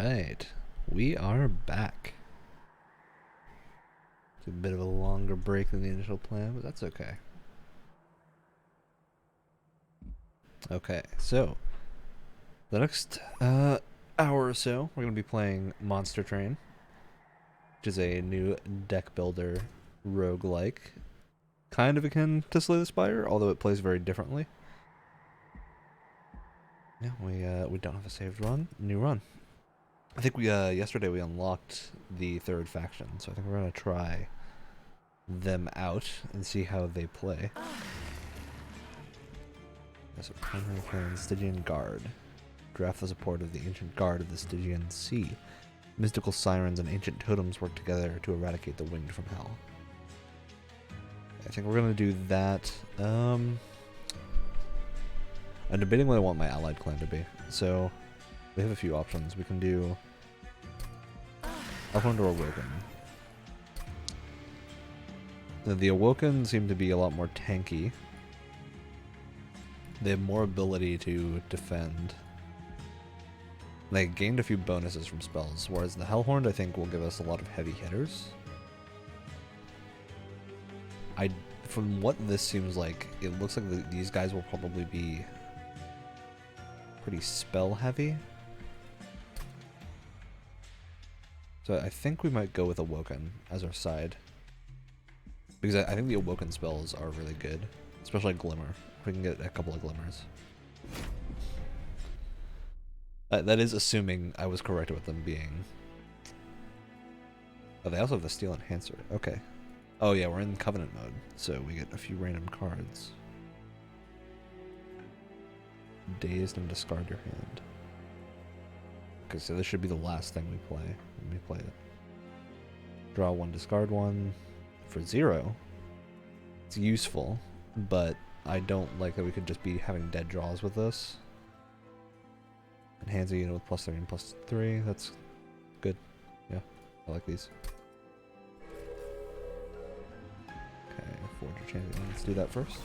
Alright, we are back. It's a bit of a longer break than the initial plan, but that's okay. Okay, so the next hour or so, we're going to be playing Monster Train, which is a new deck builder roguelike. Kind of akin to Slay the Spire, although it plays very differently. Yeah, we don't have a saved run. New run. I think we yesterday we unlocked the third faction, so I think we're gonna try them out and see how they play. As a primary plan, Stygian Guard. Draft the support of the Ancient Guard of the Stygian Sea. Mystical sirens and ancient totems work together to eradicate the winged from hell. I think we're gonna do that. I'm debating what I want my allied clan to be. So we have a few options. We can do Elfland or Awoken. The Awoken seem to be a lot more tanky. They have more ability to defend. They gained a few bonuses from spells, whereas the Hellhorn I think will give us a lot of heavy hitters. From what this seems like, it looks like these guys will probably be pretty spell heavy. So I think we might go with Awoken as our side. Because I think the Awoken spells are really good. Especially Glimmer. If we can get a couple of Glimmers. That is assuming I was correct with them being... Oh, they also have the Steel Enhancer. Okay. Oh yeah, we're in Covenant mode. So we get a few random cards. Dazed and discard your hand. Okay, so this should be the last thing we play. Let me play it. Draw one, discard one. For 0. It's useful, but I don't like that we could just be having dead draws with this. Enhance a unit with +3 and +3. That's good. Yeah, I like these. Okay, Forge your Champion. Let's do that first.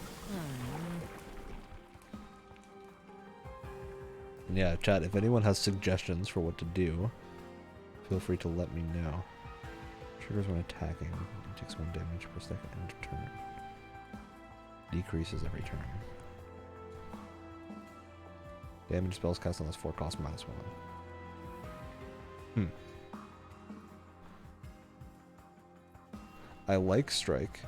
And yeah, chat, if anyone has suggestions for what to do, feel free to let me know. Triggers when attacking. It takes 1 damage per second end turn. Decreases every turn. Damage spells cast unless 4 cost -1. I like Strike.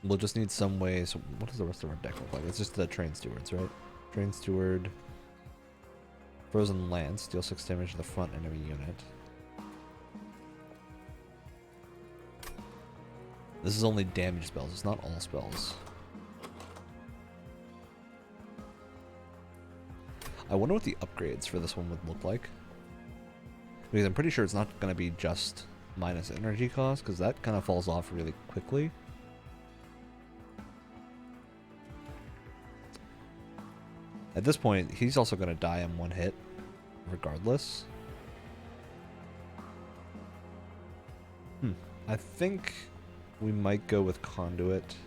We'll just need some way. So what does the rest of our deck look like? It's just the Train Stewards, right? Train Steward. Frozen Lance. Deal 6 damage to the front enemy unit. This is only damage spells. It's not all spells. I wonder what the upgrades for this one would look like. Because I'm pretty sure it's not going to be just minus energy cost, because that kind of falls off really quickly. At this point, he's also going to die in 1 hit, regardless. I think we might go with Conduit.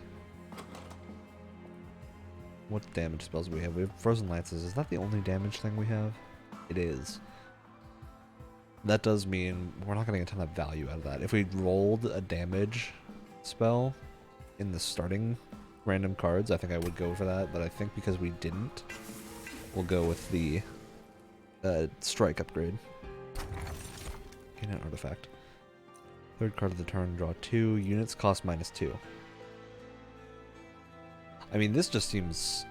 What damage spells do we have? We have Frozen Lances. Is that the only damage thing we have? It is. That does mean we're not going to get a ton of value out of that. If we rolled a damage spell in the starting random cards, I think I would go for that. But I think because we didn't, we'll go with the Strike upgrade. Gain an artifact. Third card of the turn, draw 2. Units cost -2. I mean, this just seems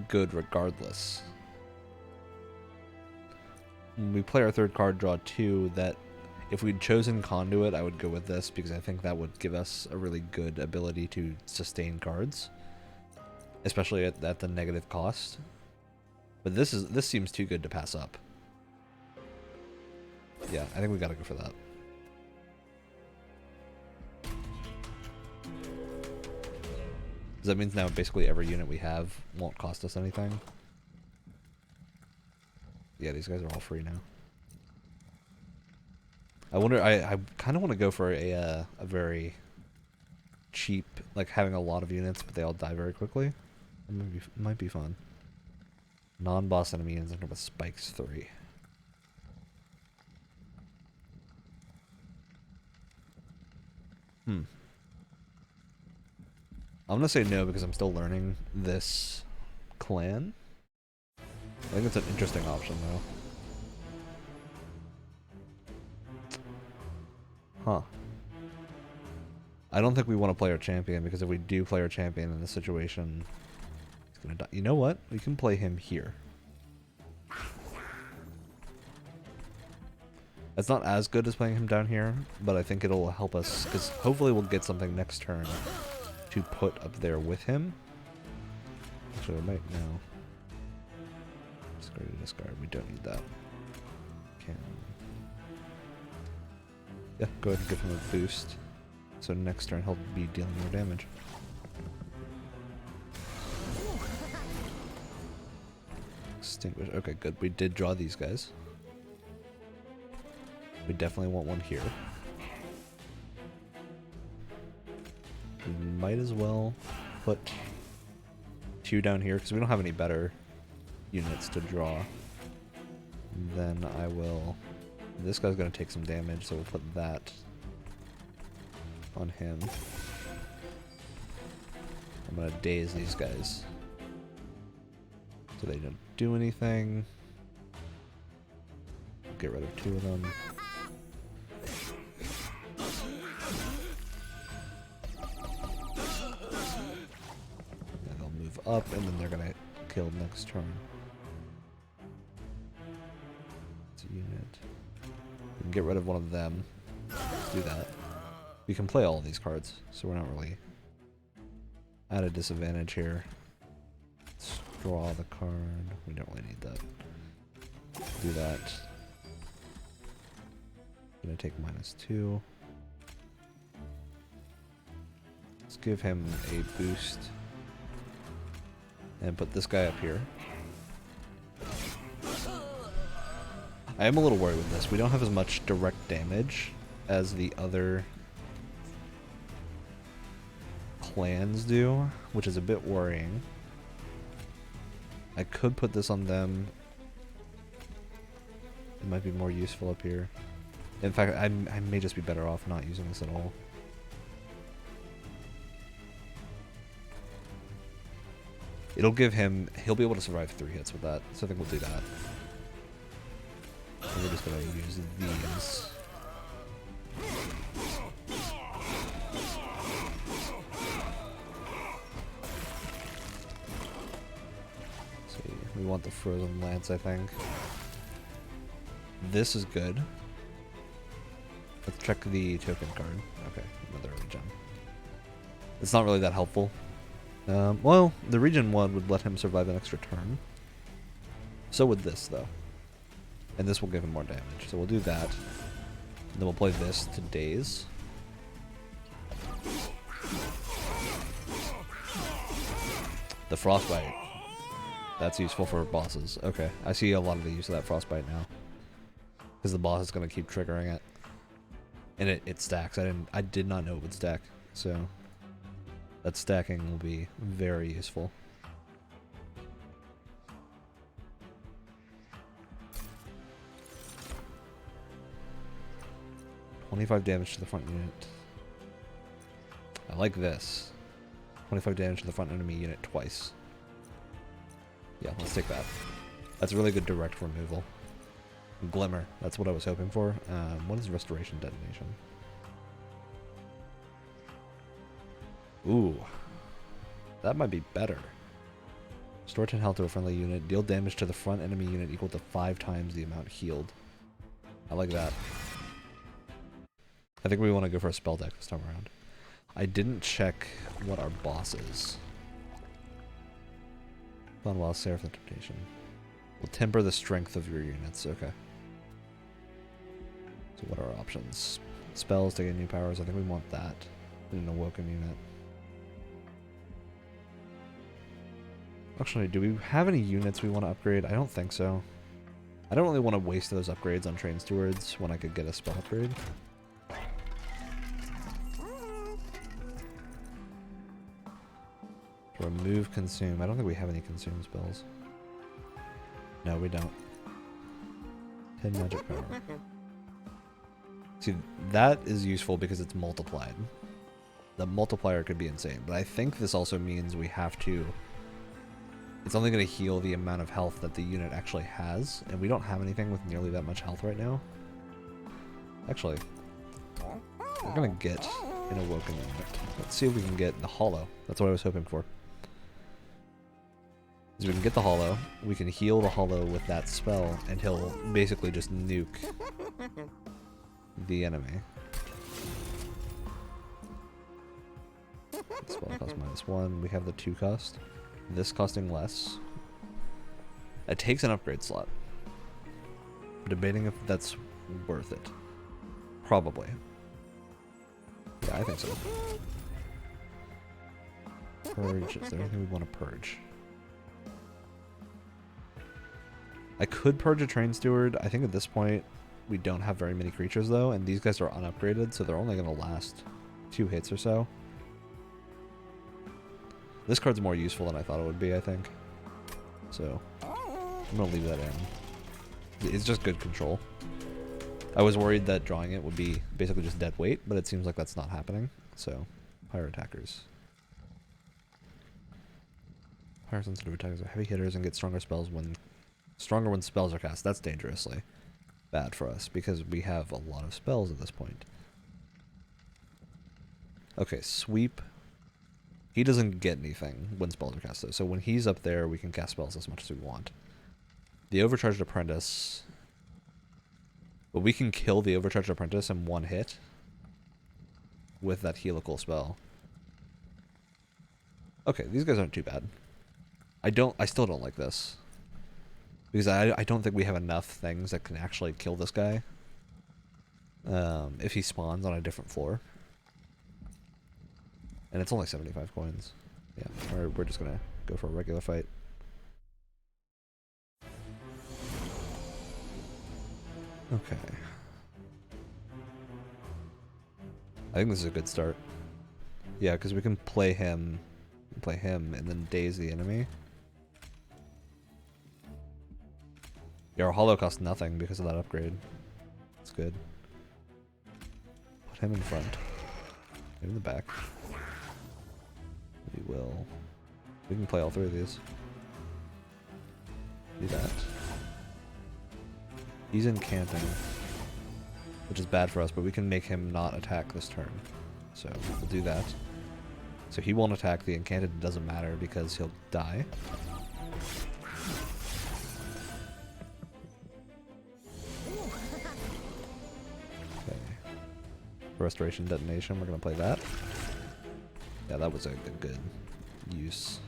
good regardless. When we play our third card, draw 2, that if we'd chosen Conduit, I would go with this because I think that would give us a really good ability to sustain cards. Especially at the negative cost. But this seems too good to pass up. Yeah, I think we gotta go for that. That means now basically every unit we have won't cost us anything. Yeah, these guys are all free now. I wonder, I kind of want to go for a very cheap, like having a lot of units, but they all die very quickly. It might be fun. Non-boss enemy ends up with spikes 3. I'm gonna say no because I'm still learning this clan. I think it's an interesting option though. Huh. I don't think we want to play our champion because if we do play our champion in this situation, he's gonna die. You know what? We can play him here. It's not as good as playing him down here, but I think it'll help us because hopefully we'll get something next turn to put up there with him. Actually, I might now. Discard to discard. We don't need that. Can. Yeah, go ahead and give him a boost. So next turn he'll be dealing more damage. Extinguish. Okay, good. We did draw these guys. We definitely want one here. We might as well put 2 down here because we don't have any better units to draw. Then I will... This guy's going to take some damage, so we'll put that on him. I'm going to daze these guys so they don't do anything. Get rid of 2 of them. And they'll move up, and then they're going to kill next turn. It's a unit. We can get rid of one of them. Let's do that. We can play all of these cards, so we're not really at a disadvantage here. Let's draw the card. We don't really need that. Do that. Gonna take -2. Let's give him a boost. And put this guy up here. I am a little worried with this. We don't have as much direct damage as the other clans do, which is a bit worrying. I could put this on them. It might be more useful up here. In fact, I may just be better off not using this at all. It'll give him... He'll be able to survive 3 hits with that, so I think we'll do that. And we're just going to use these. We want the Frozen Lance, I think. This is good. Let's check the token card. Okay, another regen. It's not really that helpful. Well, the regen 1 would let him survive an extra turn. So would this, though. And this will give him more damage. So we'll do that. And then we'll play this to daze. The Frostbite. That's useful for bosses. Okay, I see a lot of the use of that Frostbite now. Because the boss is going to keep triggering it. And it stacks. I did not know it would stack. So that stacking will be very useful. $25 damage to the front unit. I like this. 25 damage to the front enemy unit twice. Yeah, let's take that. That's really good direct removal. Glimmer, that's what I was hoping for. What is Restoration Detonation? Ooh. That might be better. Restore 10 health to a friendly unit. Deal damage to the front enemy unit equal to 5 times the amount healed. I like that. I think we want to go for a spell deck this time around. I didn't check what our boss is. Unwild Seraph of Temptation. Will temper the strength of your units. Okay. So what are our options? Spells to get new powers. I think we want that. An Awoken unit. Actually, do we have any units we want to upgrade? I don't think so. I don't really want to waste those upgrades on Train Stewards when I could get a spell upgrade. Remove Consume. I don't think we have any Consume spells. No, we don't. 10 magic power. See, that is useful because it's multiplied. The multiplier could be insane, but I think this also means we have to... It's only going to heal the amount of health that the unit actually has, and we don't have anything with nearly that much health right now. Actually, we're going to get an Awoken unit. Let's see if we can get the Hollow. That's what I was hoping for. Is we can get the Hollow, we can heal the Hollow with that spell, and he'll basically just nuke the enemy. Spell cost -1. We have the 2 cost. This costing less. It takes an upgrade slot. I'm debating if that's worth it. Probably. Yeah, I think so. Purge. Is there anything we want to purge? I could purge a Train Steward. I think at this point we don't have very many creatures though, and these guys are unupgraded, so they're only going to last 2 hits or so. This card's more useful than I thought it would be, I think. So, I'm going to leave that in. It's just good control. I was worried that drawing it would be basically just dead weight, but it seems like that's not happening. So, higher attackers. Higher sensitive attackers are heavy hitters and get stronger when spells are cast. That's dangerously bad for us because we have a lot of spells at this point. Okay, sweep. He doesn't get anything when spells are cast though, so when he's up there we can cast spells as much as we want. The Overcharged Apprentice. But we can kill the Overcharged Apprentice in 1 hit with that helical spell. Okay, these guys aren't too bad. I still don't like this. Because I don't think we have enough things that can actually kill this guy. If he spawns on a different floor. And it's only 75 coins. Yeah, we're just gonna go for a regular fight. Okay. I think this is a good start. Yeah, because we can play him, and then daze the enemy. Yeah, our Hollow costs nothing because of that upgrade. It's good. Put him in front. Maybe in the back. We will. We can play all 3 of these. Do that. He's incanting, which is bad for us, but we can make him not attack this turn. So we'll do that. So he won't attack. The incanted doesn't matter because he'll die. Okay. Restoration Detonation, we're going to play that. Yeah, that was a good use.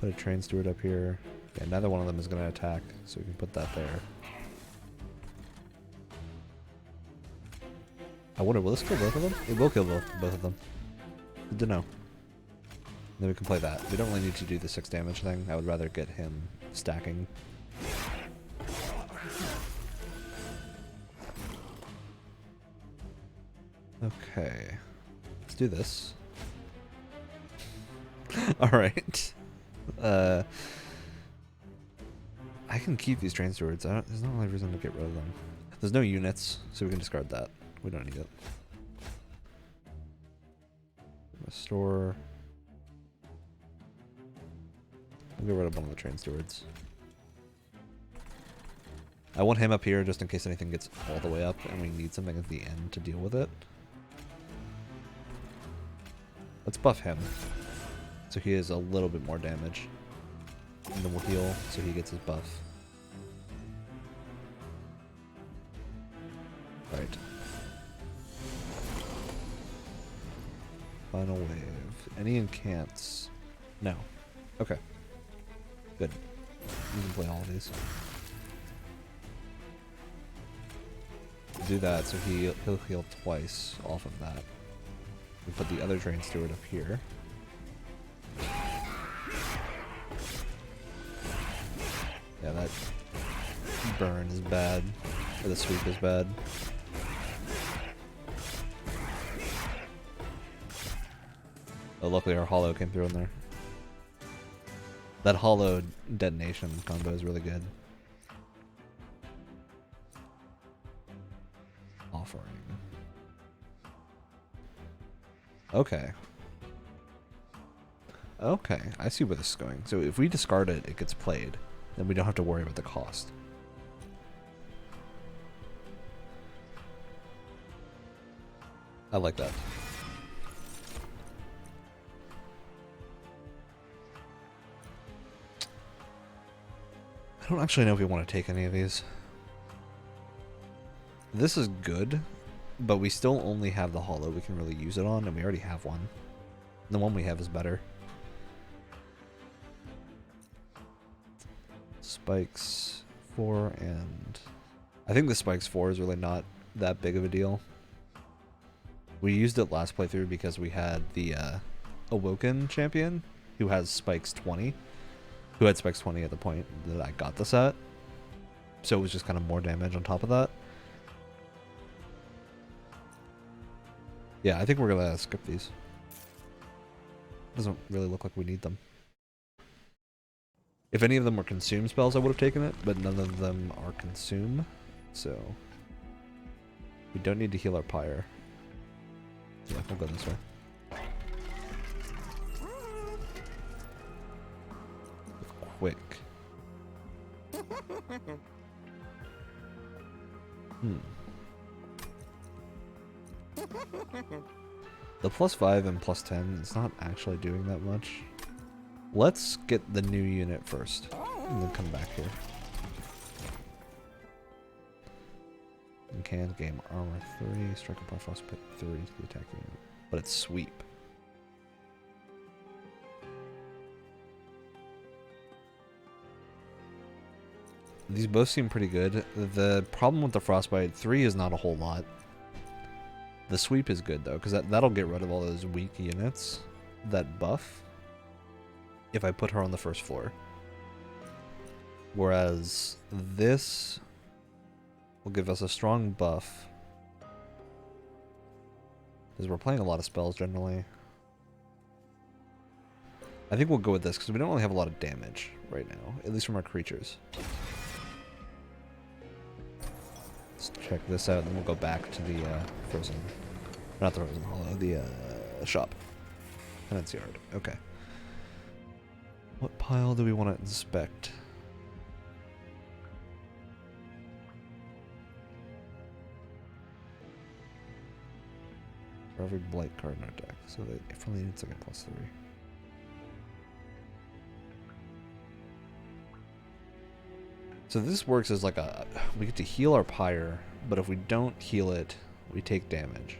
Put a Train Steward up here. Yeah, neither one of them is going to attack, so we can put that there. I wonder, will this kill both of them? It will kill both of them. Good to know. Then we can play that. We don't really need to do the 6 damage thing. I would rather get him stacking. Okay. Let's do this. Alright. I can keep these Train Stewards. There's not really a reason to get rid of them. There's no units, so we can discard that. We don't need it. Restore. We'll get rid of one of the Train Stewards. I want him up here just in case anything gets all the way up and we need something at the end to deal with it. Let's buff him so he has a little bit more damage. And then we'll heal so he gets his buff. Right. Final wave. Any incants? No. Okay. Good. You can play all of these. Do that so he'll heal twice off of that. We put the other Train Steward up here. Yeah, that burn is bad. Or the sweep is bad. Oh, luckily our Hollow came through in there. That hollow detonation combo is really good. Offering. Okay. Okay, I see where this is going. So if we discard it, it gets played. Then we don't have to worry about the cost. I like that. I don't actually know if we want to take any of these. This is good, but we still only have the hollow we can really use it on, and we already have one. The one we have is better. Spikes 4, and I think the Spikes 4 is really not that big of a deal. We used it last playthrough because we had the Awoken champion who has Spikes 20, who had Spikes 20 at the point that I got the set. So it was just kind of more damage on top of that. Yeah, I think we're gonna skip these. Doesn't really look like we need them. If any of them were consume spells, I would have taken it, but none of them are consume, so we don't need to heal our pyre. Yeah, we'll go this way. Quick. The +5 and +10 is not actually doing that much. Let's get the new unit first, and then come back here. And can gain armor 3, strike upon frostbite 3 to the attacking unit. But it's sweep. These both seem pretty good. The problem with the frostbite 3 is not a whole lot. The sweep is good though, because that'll get rid of all those weak units that buff if I put her on the first floor. Whereas this will give us a strong buff, because we're playing a lot of spells generally. I think we'll go with this because we don't really have a lot of damage right now, at least from our creatures. Let's check this out, and then we'll go back to the frozen, not the frozen hollow, the shop. Penance yard. Okay. What pile do we want to inspect? For every blight card in our deck, so that if only it's like a +3. So this works as like a, we get to heal our pyre, but if we don't heal it, we take damage.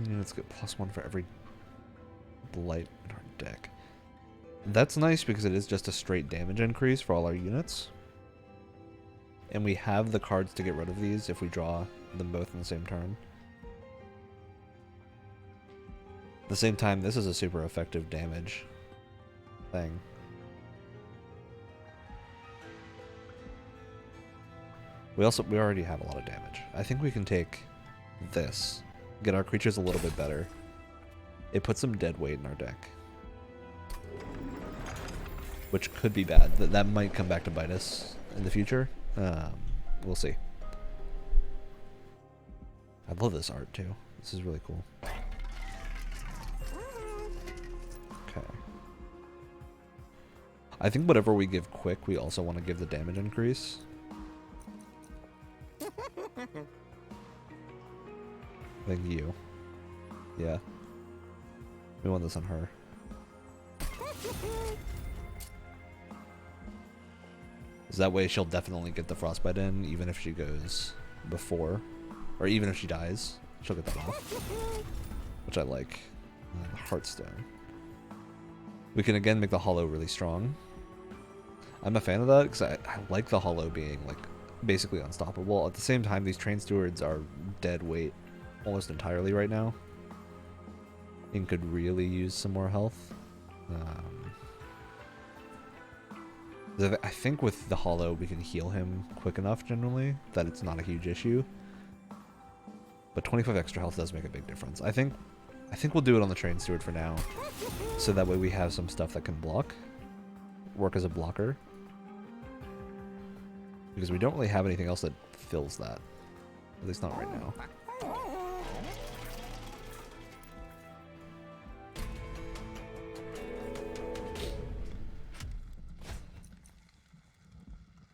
Let's get +1 for every blight in our deck. That's nice because it is just a straight damage increase for all our units. And we have the cards to get rid of these if we draw them both in the same turn. At the same time, this is a super effective damage thing. We already have a lot of damage. I think we can take this, get our creatures a little bit better. It puts some dead weight in our deck, which could be bad. That might come back to bite us in the future. We'll see. I love this art too. This is really cool. Okay. I think whatever we give quick, we also want to give the damage increase. I think you. Yeah. We want this on her. Is that way she'll definitely get the frostbite in, even if she goes before. Or even if she dies, she'll get that off. Which I like. Heartstone. We can again make the hollow really strong. I'm a fan of that because I like the hollow being like basically unstoppable. At the same time, these train stewards are dead weight almost entirely right now, and could really use some more health. I think with the hollow we can heal him quick enough generally that it's not a huge issue. But 25 extra health does make a big difference. I think we'll do it on the Train Steward for now. So that way we have some stuff that can work as a blocker. Because we don't really have anything else that fills that. At least not right now.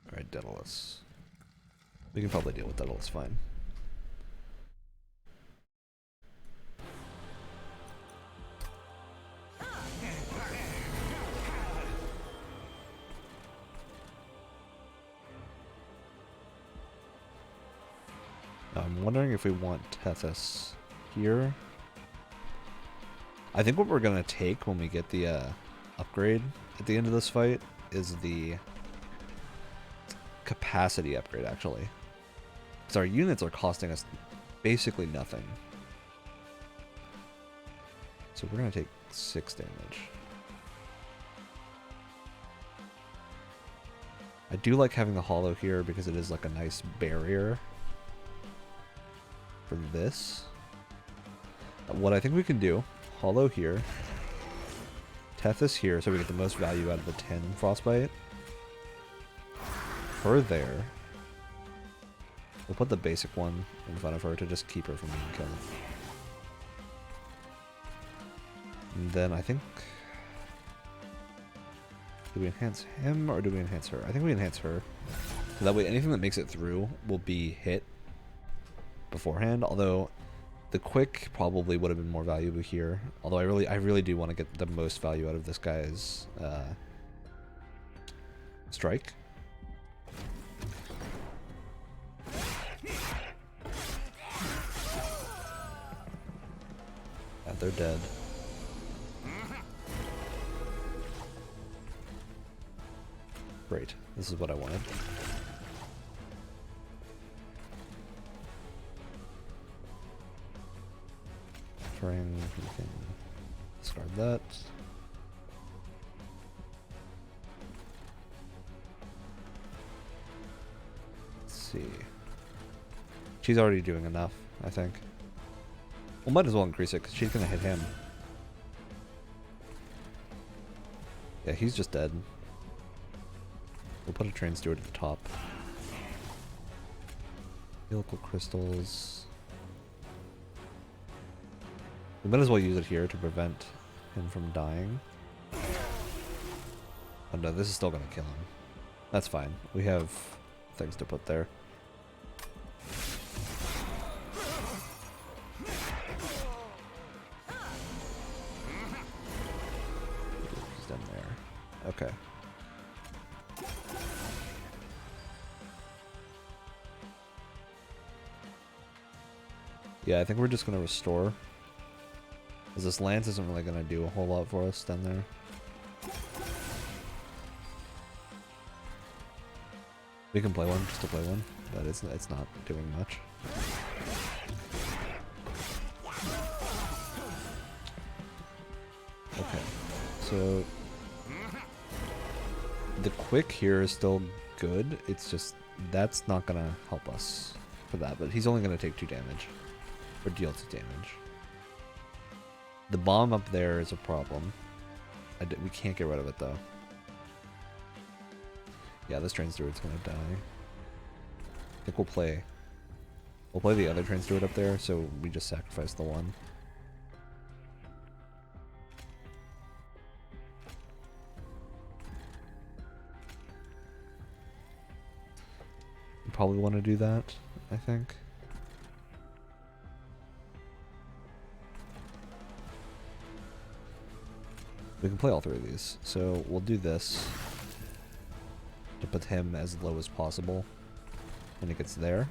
Alright, Daedalus. We can probably deal with Daedalus fine. I'm wondering if we want Tethys here. I think what we're going to take when we get the upgrade at the end of this fight is the capacity upgrade, actually. Because our units are costing us basically nothing. So we're going to take 6 damage. I do like having the hollow here because it is like a nice barrier for this. What I think we can do, hollow here, Tethys here, so we get the most value out of the 10 frostbite. Her there. We'll put the basic one in front of her to just keep her from being killed. And then I think... Do we enhance him or do we enhance her? I think we enhance her. So that way anything that makes it through will be hit beforehand, although the quick probably would have been more valuable here. Although I really do want to get the most value out of this guy's strike. Yeah, they're dead. Great. This is what I wanted. Terrain, we can discard that. Let's see. She's already doing enough, I think. Well, might as well increase it, because she's going to hit him. Yeah, he's just dead. We'll put a Train Steward at the top. Helical crystals. We might as well use it here to prevent him from dying. Oh no, this is still going to kill him. That's fine. We have things to put there. He's done there. Okay. Yeah, I think we're just going to restore. Because this lance isn't really going to do a whole lot for us down there. We can play one, just to play one, but it's not doing much. Okay, so the quick here is still good. It's just that's not going to help us for that, but he's only going to take 2 damage. Or deal 2 damage. The bomb up there is a problem. We can't get rid of it though. Yeah, this Train Steward's gonna die. I think we'll play the other Train Steward up there, so we just sacrifice the one. We probably want to do that, I think. We can play all 3 of these, so we'll do this to put him as low as possible when it gets there.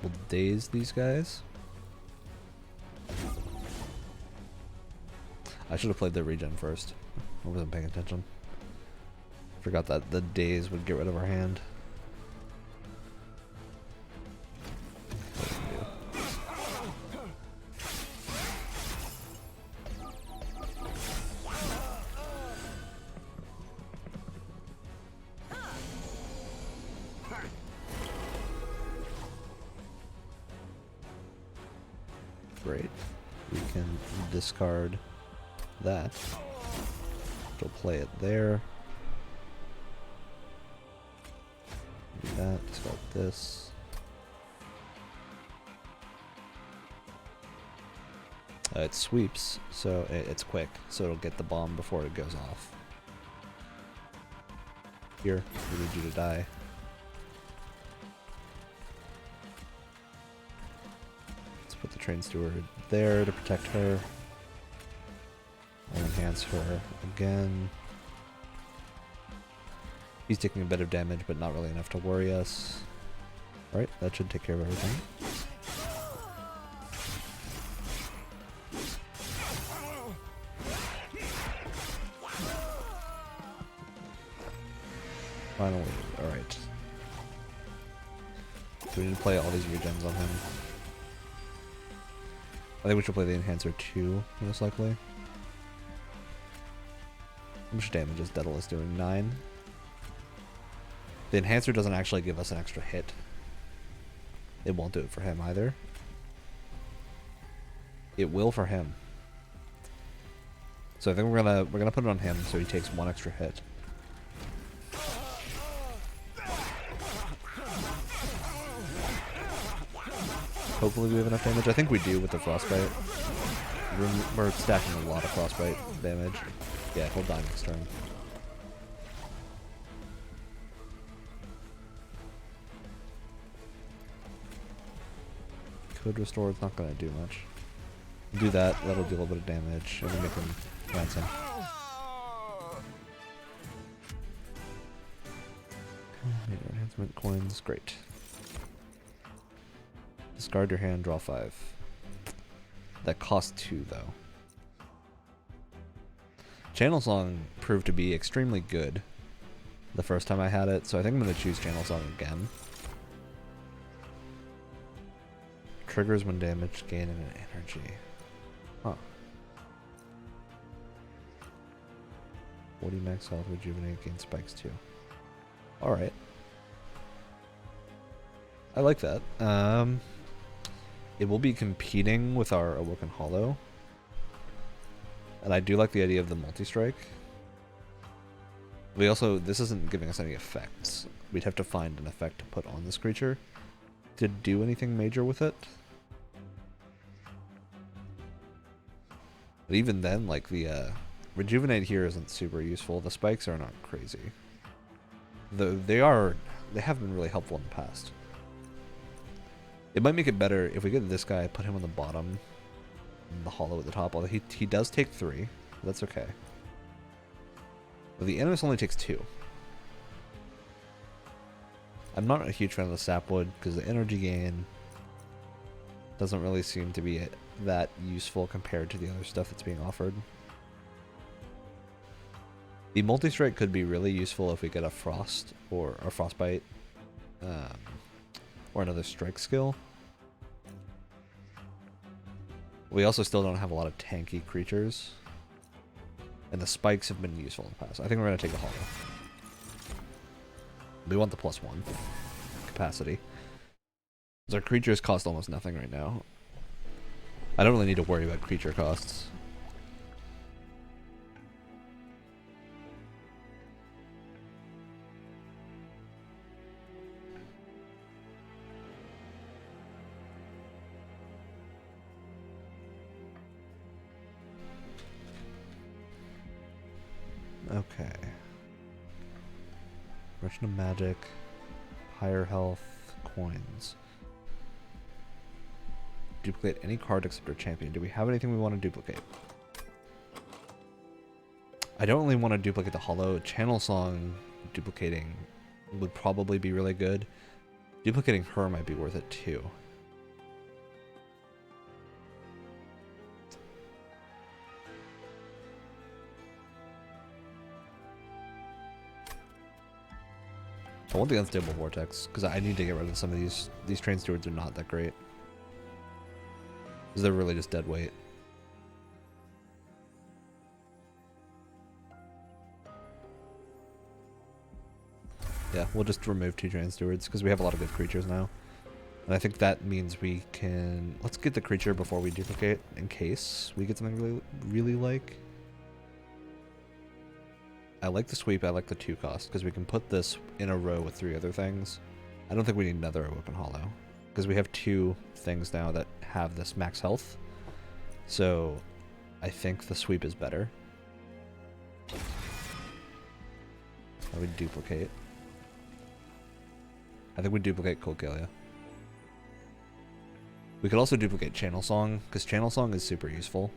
We'll daze these guys. I should have played the regen first. I wasn't paying attention. Forgot that the daze would get rid of our hand. Great. We can discard that. We'll play it there. Do that, discard this. It sweeps, so it's quick, so it'll get the bomb before it goes off. Here, we need you to die. Let's put the train steward there to protect her. I'll enhance her again. He's taking a bit of damage, but not really enough to worry us. Alright, that should take care of everything. Finally, alright. So we need to play all these regens on him. I think we should play the Enhancer too, most likely. How much damage is Daedalus doing? 9? The Enhancer doesn't actually give us an extra hit. It won't do it for him either. It will for him. So I think we're gonna put it on him so he takes 1 extra hit. Hopefully we have enough damage. I think we do with the Frostbite. We're stacking a lot of Frostbite damage. Yeah, he'll die next turn. Code Restore is not going to do much. Do that, that'll do a little bit of damage, and then make him ransom. Major enhancement coins, great. Discard your hand, draw 5. That costs 2 though. Channel Song proved to be extremely good the first time I had it, so I think I'm going to choose Channel Song again. Triggers when damaged, gain an energy. Huh. 40 max health, rejuvenate, gain spikes too. Alright. I like that. It will be competing with our Awoken Hollow. And I do like the idea of the multi-strike. We also, this isn't giving us any effects. We'd have to find an effect to put on this creature to do anything major with it. But even then, like the Rejuvenate here isn't super useful. The spikes are not crazy. They have been really helpful in the past. It might make it better if we get this guy, put him on the bottom, and the hollow at the top. Although he does take 3, that's okay. But the Animus only takes 2. I'm not a huge fan of the Sapwood because the energy gain doesn't really seem to be that useful compared to the other stuff that's being offered. The multi-strike could be really useful if we get a frost or a frostbite, or another strike skill. We also still don't have a lot of tanky creatures, and the spikes have been useful in the past. I think we're going to take the hollow. We want the +1 capacity. Our creatures cost almost nothing right now. I don't really need to worry about creature costs. Okay. Russian of Magic, higher health, coins. Duplicate any card except our champion. Do we have anything we want to duplicate? I don't really want to duplicate the hollow. Channel Song duplicating would probably be really good. Duplicating her might be worth it too. I want the Unstable Vortex, because I need to get rid of some of these. These Train Stewards are not that great. Because they're really just dead weight. Yeah, we'll just remove 2 Train Stewards, because we have a lot of good creatures now. And I think that means we can... Let's get the creature before we duplicate, in case we get something really like. I like the sweep, I like the 2 cost, because we can put this in a row with 3 other things. I don't think we need another Awoken Hollow, because we have 2 things now that have this max health. So I think the sweep is better. I would duplicate. I think we duplicate Colcalia. We could also duplicate Channel Song, because Channel Song is super useful.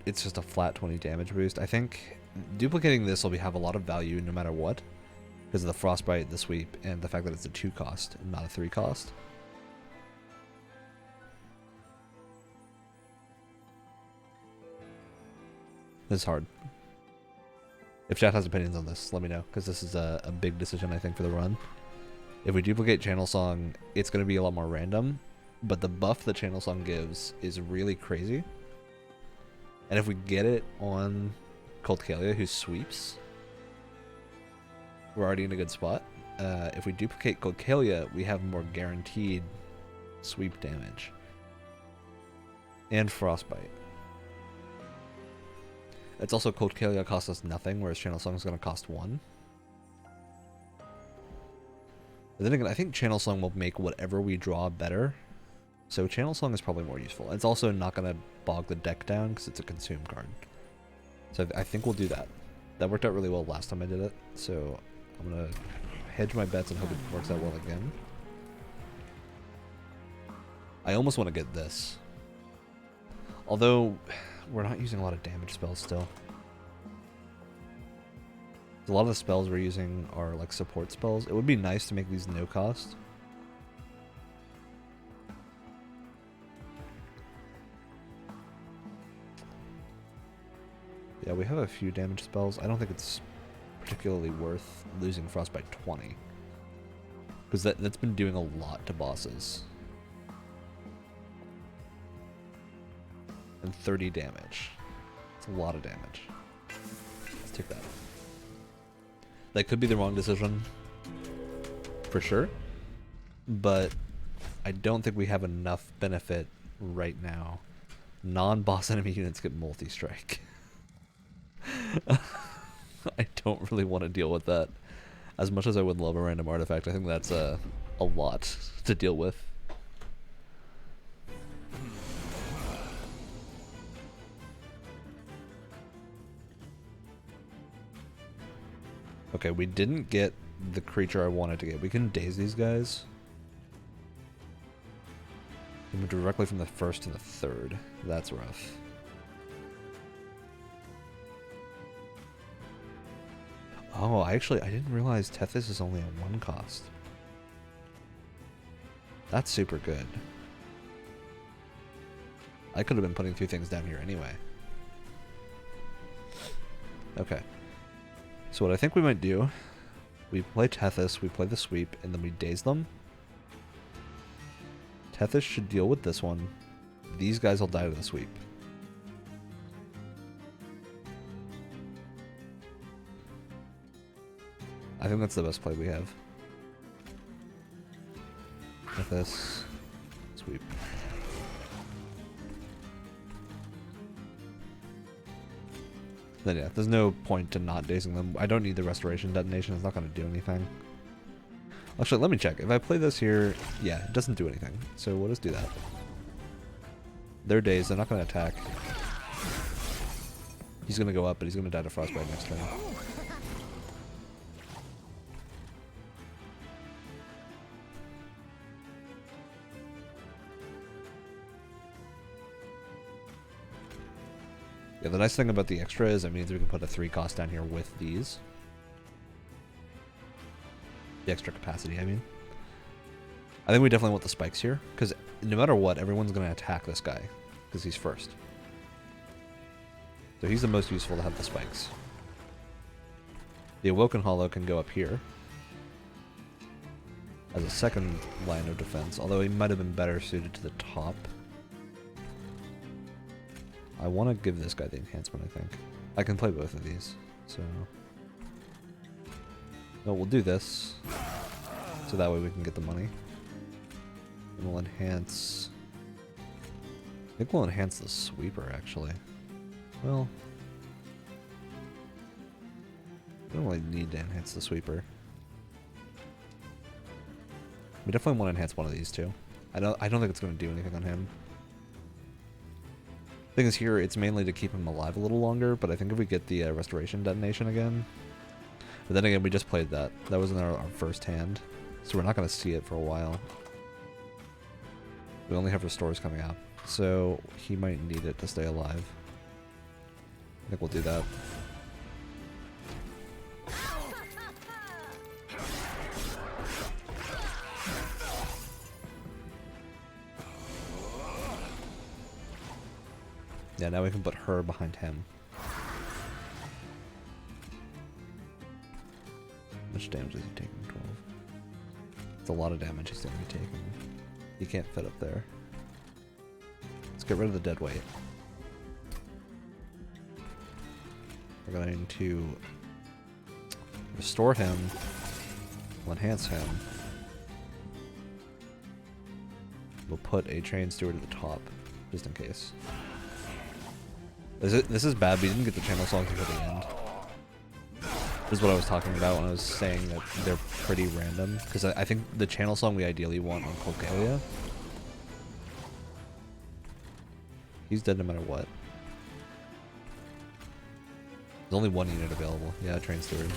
It's just a flat 20 damage boost. I think duplicating this will have a lot of value no matter what, because of the Frostbite, the sweep, and the fact that it's a 2 cost and not a 3 cost. This is hard. If chat has opinions on this, let me know, because this is a big decision, I think, for the run. If we duplicate Channel Song, it's going to be a lot more random, but the buff that Channel Song gives is really crazy. And if we get it on Colcalia, who sweeps, we're already in a good spot. If we duplicate Colcalia, we have more guaranteed sweep damage. And Frostbite. It's also Colcalia costs us nothing, whereas Channel Song is going to cost 1. But then again, I think Channel Song will make whatever we draw better. So Channel Song is probably more useful. It's also not going to bog the deck down because it's a consume card. So I think we'll do that. That worked out really well last time I did it. So I'm going to hedge my bets and hope it works out well again. I almost want to get this. Although we're not using a lot of damage spells still. A lot of the spells we're using are like support spells. It would be nice to make these no cost. Yeah, we have a few damage spells. I don't think it's particularly worth losing Frostbite 20. Because that's been doing a lot to bosses. And 30 damage. It's a lot of damage. Let's take that. That could be the wrong decision. For sure. But I don't think we have enough benefit right now. Non-boss enemy units get multi-strike. I don't really want to deal with that. As much as I would love a random artifact, I think that's a lot to deal with. Okay, we didn't get the creature I wanted to get. We can daze these guys. We move directly from the 1st to the 3rd. That's rough. Oh, I didn't realize Tethys is only a 1 cost. That's super good. I could have been putting 2 things down here anyway. Okay. So what I think we might do, we play Tethys, we play the sweep, and then we daze them. Tethys should deal with this one. These guys will die to the sweep. I think that's the best play we have. Tethys, sweep. Then yeah, there's no point to not dazing them. I don't need the restoration detonation, it's not going to do anything. Actually, let me check. If I play this here, yeah, it doesn't do anything. So we'll just do that. They're dazed, they're not going to attack. He's going to go up, but he's going to die to Frostbite next turn. Yeah, the nice thing about the extra is it means we can put a 3 cost down here with these. The extra capacity, I mean. I think we definitely want the spikes here, because no matter what, everyone's going to attack this guy, because he's first. So he's the most useful to have the spikes. The Awoken Hollow can go up here as a second line of defense, although he might have been better suited to the top. I want to give this guy the enhancement, I think. I can play both of these, so... No, we'll do this. So that way we can get the money. And we'll enhance... I think we'll enhance the sweeper, actually. Well... we don't really need to enhance the sweeper. We definitely want to enhance one of these two. I don't think it's going to do anything on him. Thing is here, it's mainly to keep him alive a little longer, but I think if we get the restoration detonation again... But then again, we just played that. That was in our first hand. So we're not going to see it for a while. We only have restores coming up. So he might need it to stay alive. I think we'll do that. Yeah, now we can put her behind him. How much damage is he taking? 12. It's a lot of damage he's going to be taking. He can't fit up there. Let's get rid of the dead weight. We're going to restore him. We'll enhance him. We'll put a train steward at the top, just in case. This is bad, we didn't get the channel songs until the end. This is what I was talking about when I was saying that they're pretty random. Because I think the channel song we ideally want on Colcalia. He's dead no matter what. There's only one unit available. Yeah, train steward.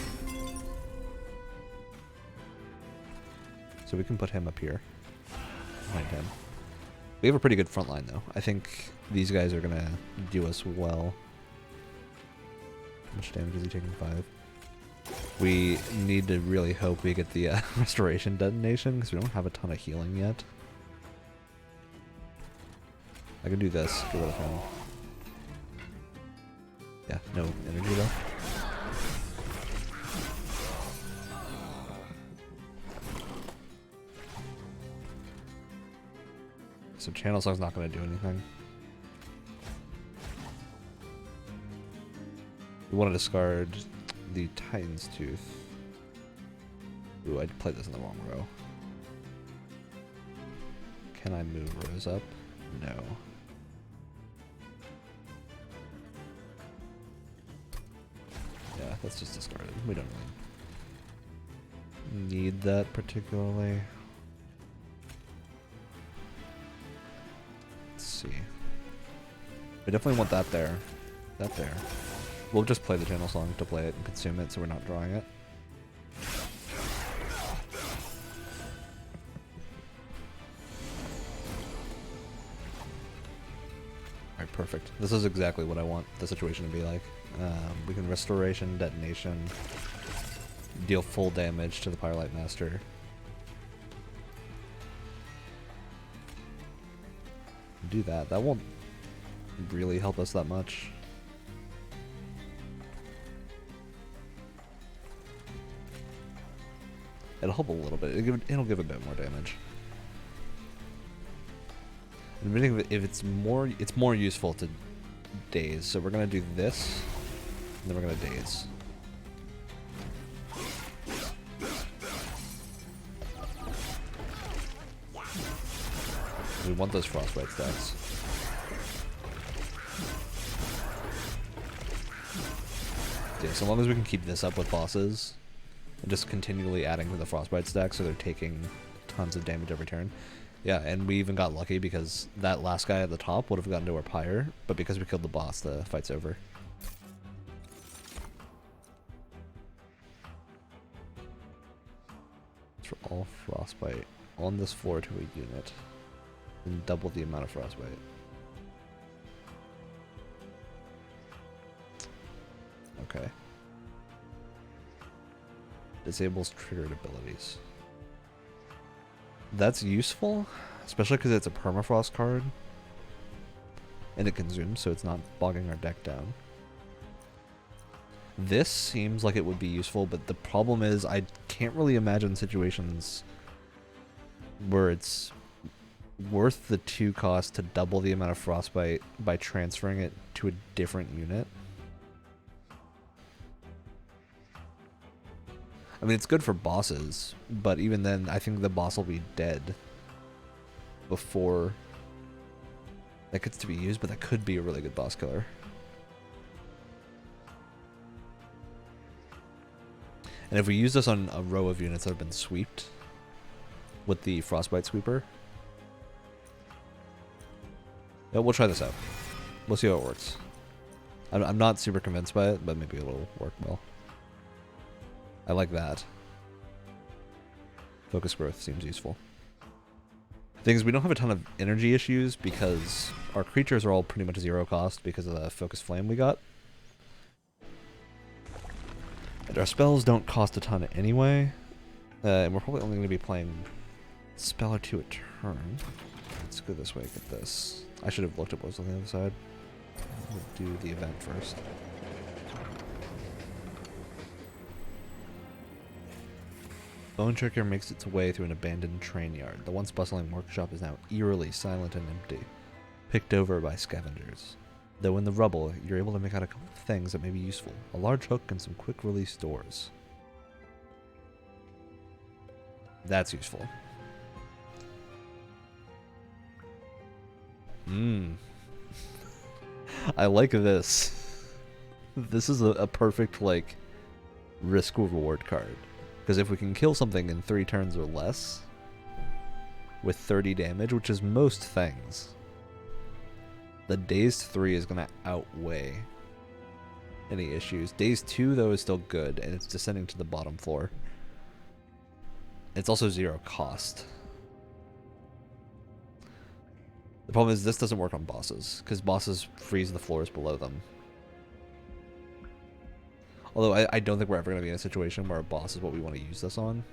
So we can put him up here. Behind him. We have a pretty good front line though. I think these guys are gonna do us well. How much damage is he taking? 5. We need to really hope we get the restoration detonation because we don't have a ton of healing yet. I can do this. Get rid of him. Yeah, no energy though. So channel song's not going to do anything. We want to discard the Titan's Tooth. Ooh, I played this in the wrong row. Can I move Rose up? No. Yeah, that's just discarded. We don't really need that particularly. Let's see. We definitely want that there. That there. We'll just play the channel song to play it and consume it so we're not drawing it. Alright, perfect. This is exactly what I want the situation to be like. We can restoration, detonation, deal full damage to the Pyrelight Master. Do that. That won't really help us that much. It'll help a little bit. It'll give a bit more damage. And if it's more useful to daze. So we're gonna do this, and then we're gonna daze. We want those frostbite stacks. Yeah, so long as we can keep this up with bosses, and just continually adding to the frostbite stack so they're taking tons of damage every turn. Yeah, and we even got lucky because that last guy at the top would have gotten to our pyre, but because we killed the boss, the fight's over. For all frostbite on this floor to a unit, and double the amount of frostbite. Okay. Disables triggered abilities. That's useful, especially because it's a permafrost card. And it consumes, so it's not bogging our deck down. This seems like it would be useful, but the problem is I can't really imagine situations where it's worth the 2 cost to double the amount of frostbite by transferring it to a different unit. I mean, it's good for bosses, but even then, I think the boss will be dead before that gets to be used, but that could be a really good boss killer. And if we use this on a row of units that have been sweeped with the Frostbite Sweeper, yeah, we'll try this out. We'll see how it works. I'm not super convinced by it, but maybe it'll work well. I like that. Focus growth seems useful. The thing is, we don't have a ton of energy issues because our creatures are all pretty much zero cost because of the focus flame we got. And our spells don't cost a ton anyway. And we're probably only going to be playing spell or two a turn. Let's go this way, get this. I should have looked at what was on the other side. We'll do the event first. Bone Trigger makes its way through an abandoned train yard. The once bustling workshop is now eerily silent and empty, picked over by scavengers. Though in the rubble, you're able to make out a couple of things that may be useful. A large hook and some quick-release doors. That's useful. I like this. This is a perfect, like, risk-reward card. Because if we can kill something in 3 turns or less, with 30 damage, which is most things, the Dazed 3 is going to outweigh any issues. Dazed 2, though, is still good, and it's descending to the bottom floor. It's also 0 cost. The problem is this doesn't work on bosses, because bosses freeze the floors below them. Although I don't think we're ever going to be in a situation where a boss is what we want to use this on.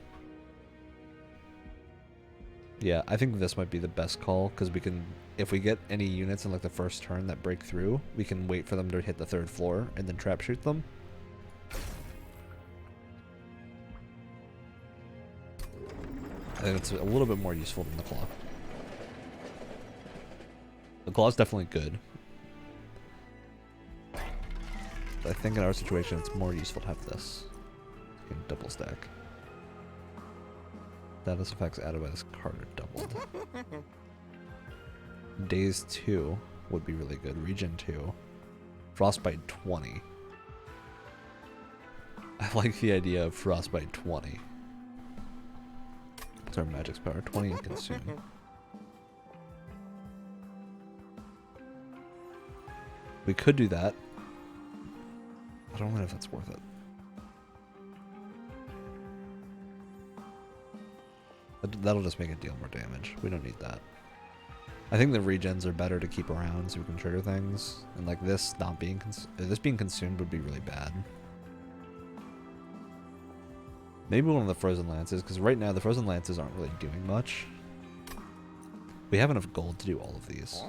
Yeah, I think this might be the best call, because we can, if we get any units in like the first turn that break through, we can wait for them to hit the 3rd floor and then trap shoot them. I think it's a little bit more useful than the claw. The claw is definitely good. But I think in our situation it's more useful to have this. You can double stack. Status effects added by this card are doubled. Daze 2 would be really good. Regen 2. Frostbite 20. I like the idea of Frostbite 20. What's our magic's power? 20 and consume. We could do that. I don't know if that's worth it. That'll just make it deal more damage. We don't need that. I think the regens are better to keep around so we can trigger things. And like this not being this being consumed would be really bad. Maybe one of the Frozen Lances, because right now the Frozen Lances aren't really doing much. We have enough gold to do all of these.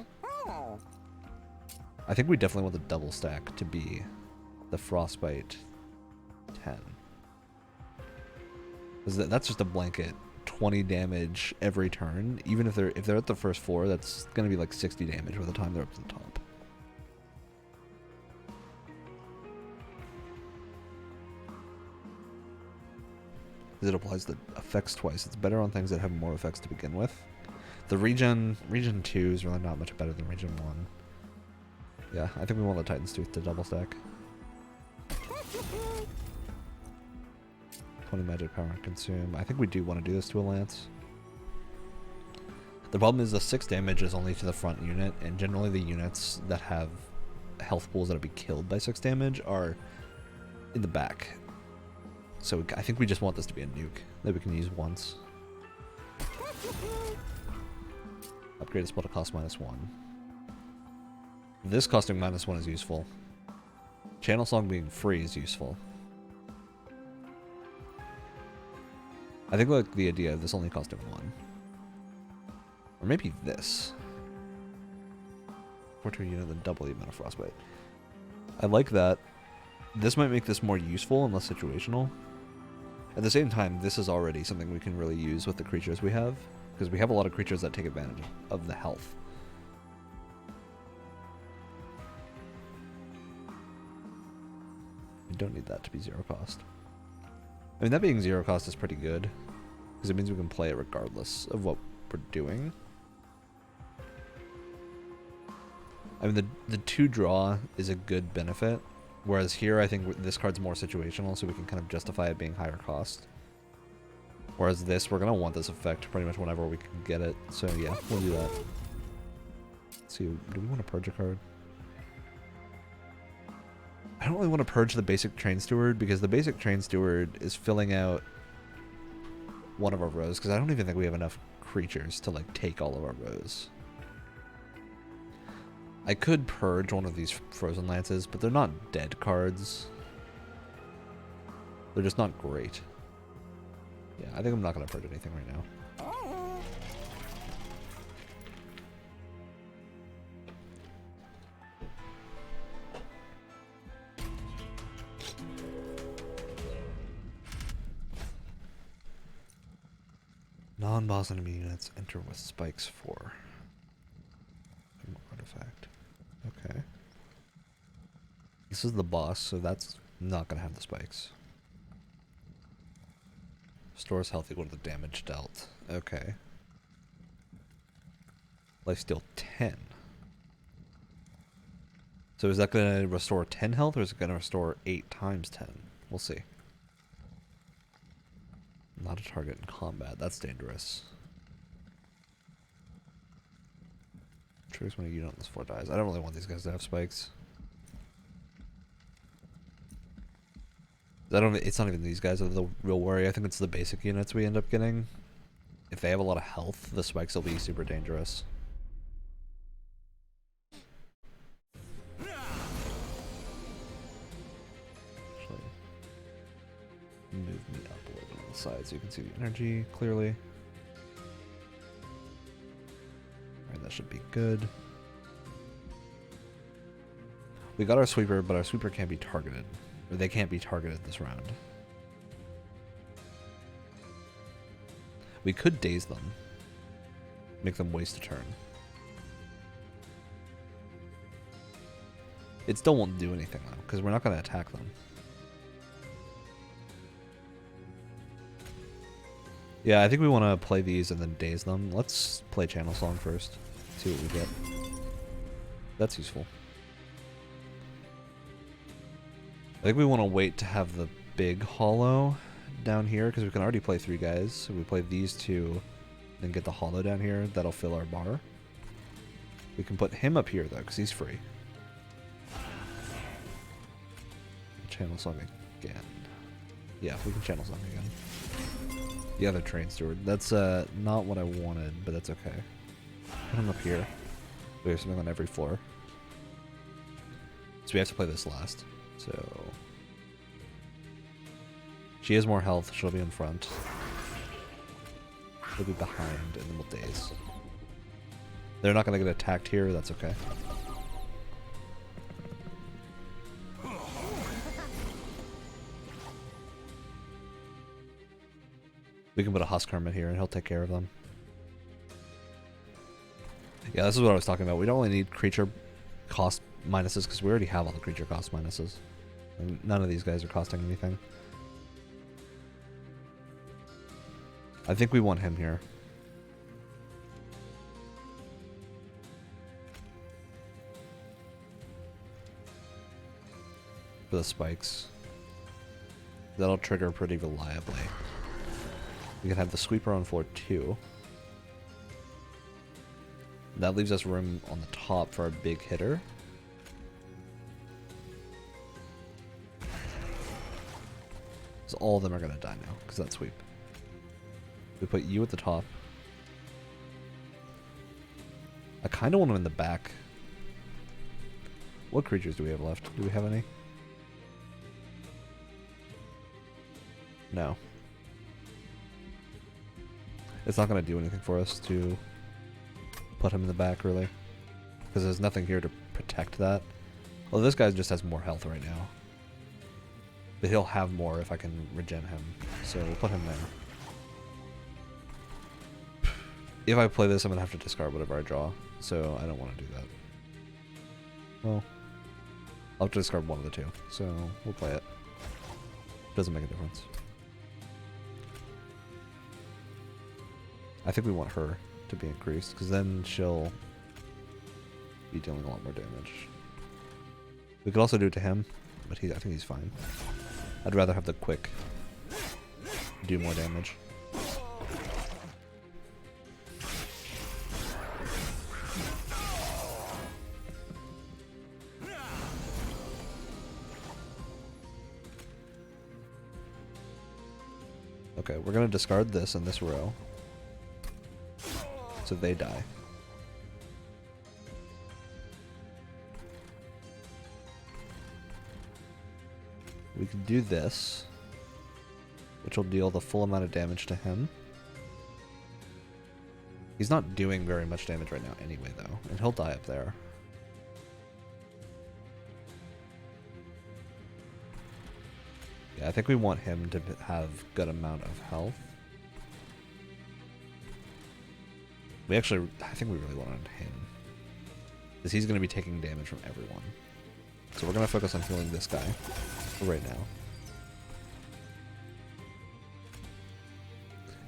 I think we definitely want the double stack to be the Frostbite 10. Because that's just a blanket 20 damage every turn. Even if they're at the first floor, that's going to be like 60 damage by the time they're up to the top. Because it applies the effects twice. It's better on things that have more effects to begin with. The Regen 2 is really not much better than Regen 1. Yeah, I think we want the Titan's Tooth to double stack. 20 magic power and consume. I think we do want to do this to a lance. The problem is the 6 damage is only to the front unit, and generally the units that have health pools that'll be killed by 6 damage are in the back. So I think we just want this to be a nuke that we can use once. Upgrade a spell to cost -1. This costing -1 is useful. Channel Song being free is useful. I think like the idea of this only costing 1. Or maybe this. Portrait unit then double the amount of frostbite. I like that. This might make this more useful and less situational. At the same time, this is already something we can really use with the creatures we have. Because we have a lot of creatures that take advantage of the health. We don't need that to be 0 cost. I mean, that being 0 cost is pretty good, because it means we can play it regardless of what we're doing. I mean, the 2 draw is a good benefit, whereas here I think this card's more situational, so we can kind of justify it being higher cost. Whereas this, we're going to want this effect pretty much whenever we can get it, so yeah, we'll do that. Let's see, do we want to purge a card? I don't really want to purge the basic Train Steward, because the basic Train Steward is filling out one of our rows, because I don't even think we have enough creatures to like take all of our rows. I could purge one of these Frozen Lances, but they're not dead cards. They're just not great. Yeah, I think I'm not going to purge anything right now. Non-boss enemy units enter with spikes 4. Artifact. Okay. This is the boss, so that's not going to have the spikes. Stores health equal to the damage dealt. Okay. Lifesteal 10. So is that going to restore 10 health, or is it going to restore 8 times 10? We'll see. Not a target in combat. That's dangerous. Triggers when a unit on this floor dies. I don't really want these guys to have spikes. It's not even these guys that are the real worry. I think it's the basic units we end up getting. If they have a lot of health, the spikes will be super dangerous. Actually, move me up a little bit on the side so you can see the energy clearly. Alright, that should be good. We got our sweeper, but our sweeper can't be targeted. Or they can't be targeted this round. We could daze them. Make them waste a turn. It still won't do anything though, because we're not going to attack them. Yeah, I think we want to play these and then daze them. Let's play Channel Song first. See what we get. That's useful. I think we want to wait to have the big hollow down here, because we can already play 3 guys. So we play these 2, then get the hollow down here. That'll fill our bar. We can put him up here, though, because he's free. Channel Song again. Yeah, we can Channel Song again. The other Train Steward. That's not what I wanted, but that's okay. Put him up here. We have something on every floor. So we have to play this last. So she has more health, she'll be in front. She'll be behind, and then we'll daze. They're not gonna get attacked here, that's okay. We can put a Husk Hermit here and he'll take care of them. Yeah, this is what I was talking about. We don't really need creature cost minuses because we already have all the creature cost minuses. And none of these guys are costing anything. I think we want him here. For the spikes. That'll trigger pretty reliably. We can have the sweeper on floor 2. That leaves us room on the top for our big hitter. So all of them are going to die now, because of that sweep. We put you at the top. I kind of want him in the back. What creatures do we have left? Do we have any? No. It's not going to do anything for us to put him in the back, really. Because there's nothing here to protect that. Well, this guy just has more health right now. But he'll have more if I can regen him. So we'll put him there. If I play this, I'm going to have to discard whatever I draw. So I don't want to do that. Well, I'll have to discard one of the 2. So we'll play it. Doesn't make a difference. I think we want her to be increased, because then she'll be dealing a lot more damage. We could also do it to him, but I think he's fine. I'd rather have the quick do more damage. Okay, we're gonna discard this in this row, so they die. We can do this, which will deal the full amount of damage to him. He's not doing very much damage right now anyway, though, and he'll die up there. Yeah, I think we want him to have good amount of health. I think we really wanted him, because he's going to be taking damage from everyone. So we're going to focus on healing this guy for right now.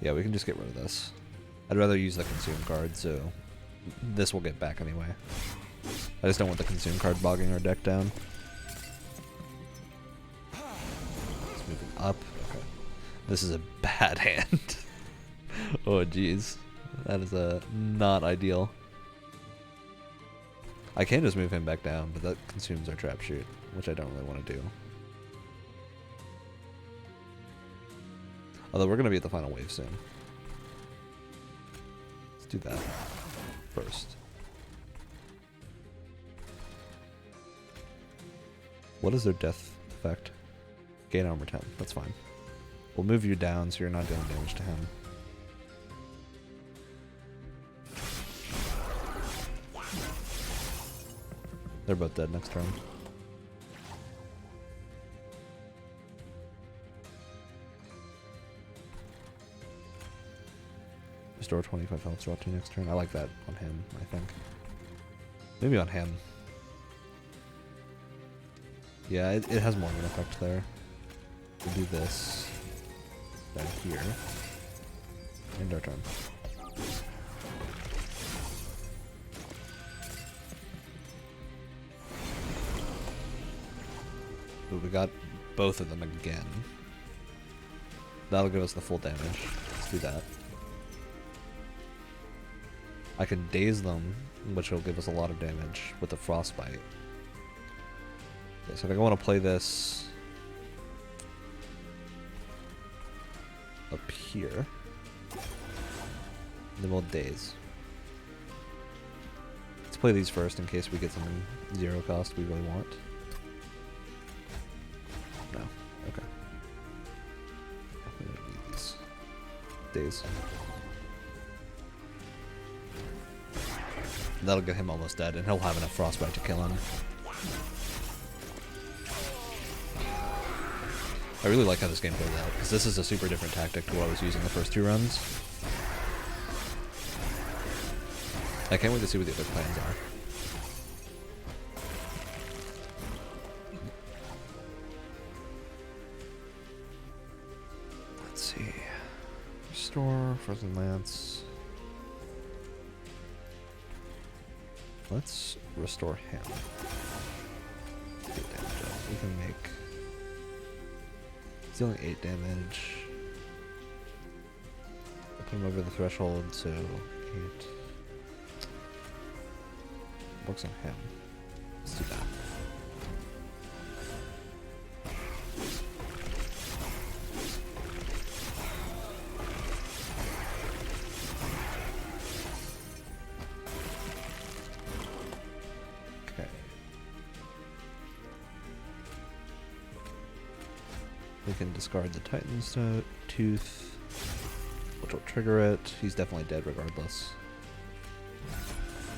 Yeah, we can just get rid of this. I'd rather use the consume card, so this will get back anyway. I just don't want the consume card bogging our deck down. Let's move it up. Okay. This is a bad hand. Oh, jeez. That is not ideal. I can just move him back down, but that consumes our trap shoot, which I don't really want to do. Although we're going to be at the final wave soon. Let's do that first. What is their death effect? Gain armor 10. That's fine. We'll move you down so you're not dealing damage to him. They're both dead next turn. Restore 25 health, drop 2 next turn. I like that on him, I think. Maybe on him. Yeah, it has more of an effect there. We'll do this down here. End our turn. Ooh, we got both of them again. That'll give us the full damage. Let's do that. I can daze them, which will give us a lot of damage with the frostbite. Okay, so I think I want to play this up here. And then we'll daze. Let's play these first in case we get something 0 cost we really want. No. Okay. We don't need these. Daze. That'll get him almost dead, and he'll have enough frostbite to kill him. I really like how this game plays out, because this is a super different tactic to what I was using the first 2 runs. I can't wait to see what the other plans are. Let's see. Restore, Frozen Lance. Let's restore him. Get damage up. We can make... He's dealing 8 damage. I'll put him over the threshold, so 8. Works on him. Let's do that. Okay. We can discard the Titan's Tooth, which will trigger it. He's definitely dead regardless.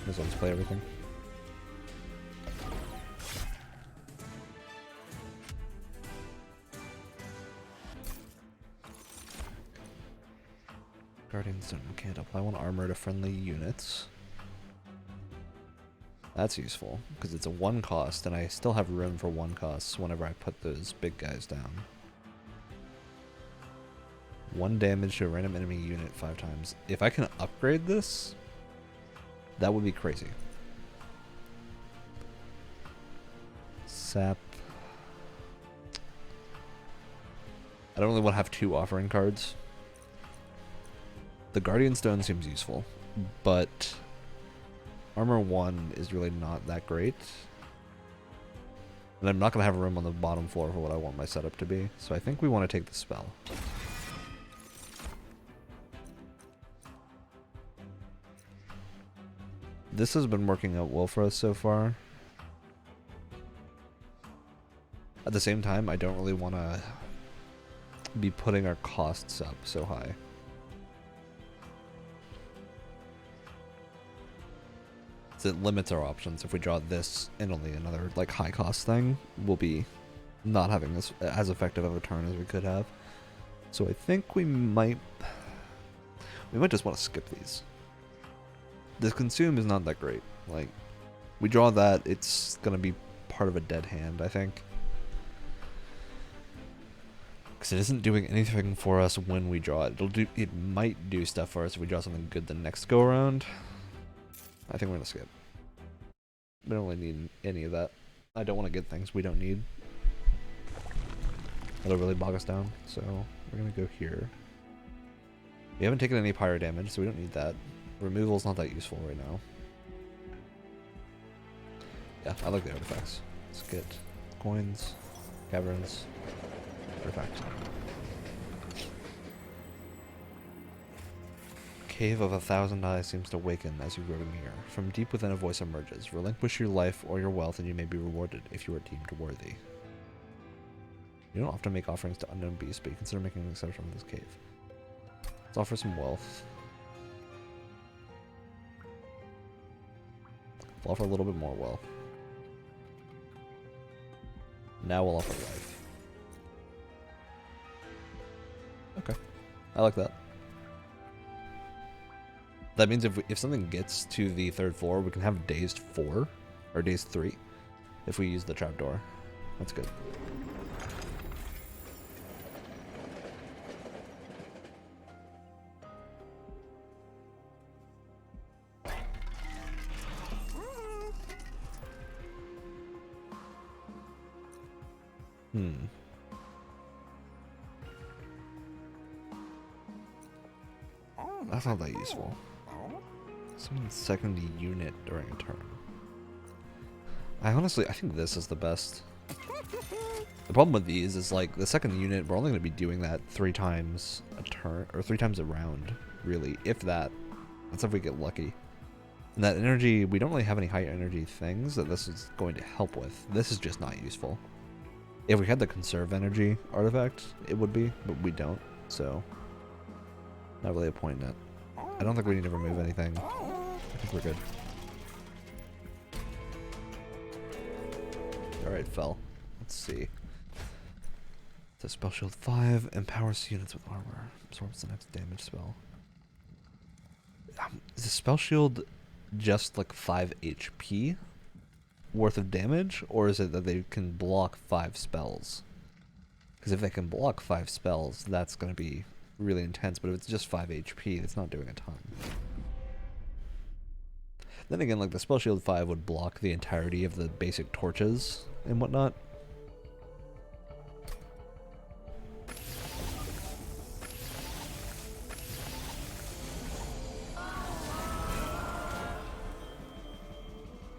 As long as play everything. Guardian Stone can't apply 1 armor to friendly units. That's useful, because it's a 1 cost, and I still have room for 1 costs whenever I put those big guys down. 1 damage to a random enemy unit 5 times. If I can upgrade this, that would be crazy. Sap. I don't really want to have 2 offering cards. The Guardian Stone seems useful, but Armor 1 is really not that great. And I'm not going to have room on the bottom floor for what I want my setup to be, so I think we want to take the spell. This has been working out well for us so far. At the same time, I don't really want to be putting our costs up so high. So it limits our options. If we draw this and only another like high cost thing, we'll be not having as effective of a turn as we could have. So I think we might just want to skip these. This consume is not that great. Like, we draw that, it's gonna be part of a dead hand, I think. Because it isn't doing anything for us when we draw it. It might do stuff for us if we draw something good the next go around. I think we're gonna skip. We don't really need any of that. I don't want to get things we don't need. That'll really bog us down. So we're gonna go here. We haven't taken any pyro damage, so we don't need that. Removal's not that useful right now. Yeah, I like the artifacts. Let's get coins, caverns, artifact. Cave of 1,000 eyes seems to waken as you grow near. From deep within a voice emerges. Relinquish your life or your wealth and you may be rewarded if you are deemed worthy. You don't often make offerings to unknown beasts, but you consider making an exception from this cave. Let's offer some wealth. We'll offer a little bit more wealth. Now we'll offer life. Okay. I like that. That means if something gets to the 3rd floor, we can have dazed 4 or dazed 3 if we use the trapdoor. That's good. That's not that useful. Summon second unit during a turn. I think this is the best. The problem with these is like the second unit, we're only going to be doing that 3 times a turn, or 3 times a round, really, if that. That's if we get lucky. And that energy, we don't really have any high energy things that this is going to help with. This is just not useful. If we had the conserve energy artifact, it would be, but we don't, so not really a point in it. I don't think we need to remove anything. I think we're good. Alright, fell. Let's see. It's a spell shield 5, empowers units with armor, absorbs the next damage spell. Is the spell shield just like 5 HP worth of damage, or is it that they can block 5 spells? Because if they can block 5 spells, that's going to be really intense, but if it's just 5 HP, it's not doing a ton. Then again, like the spell shield 5 would block the entirety of the basic torches and whatnot.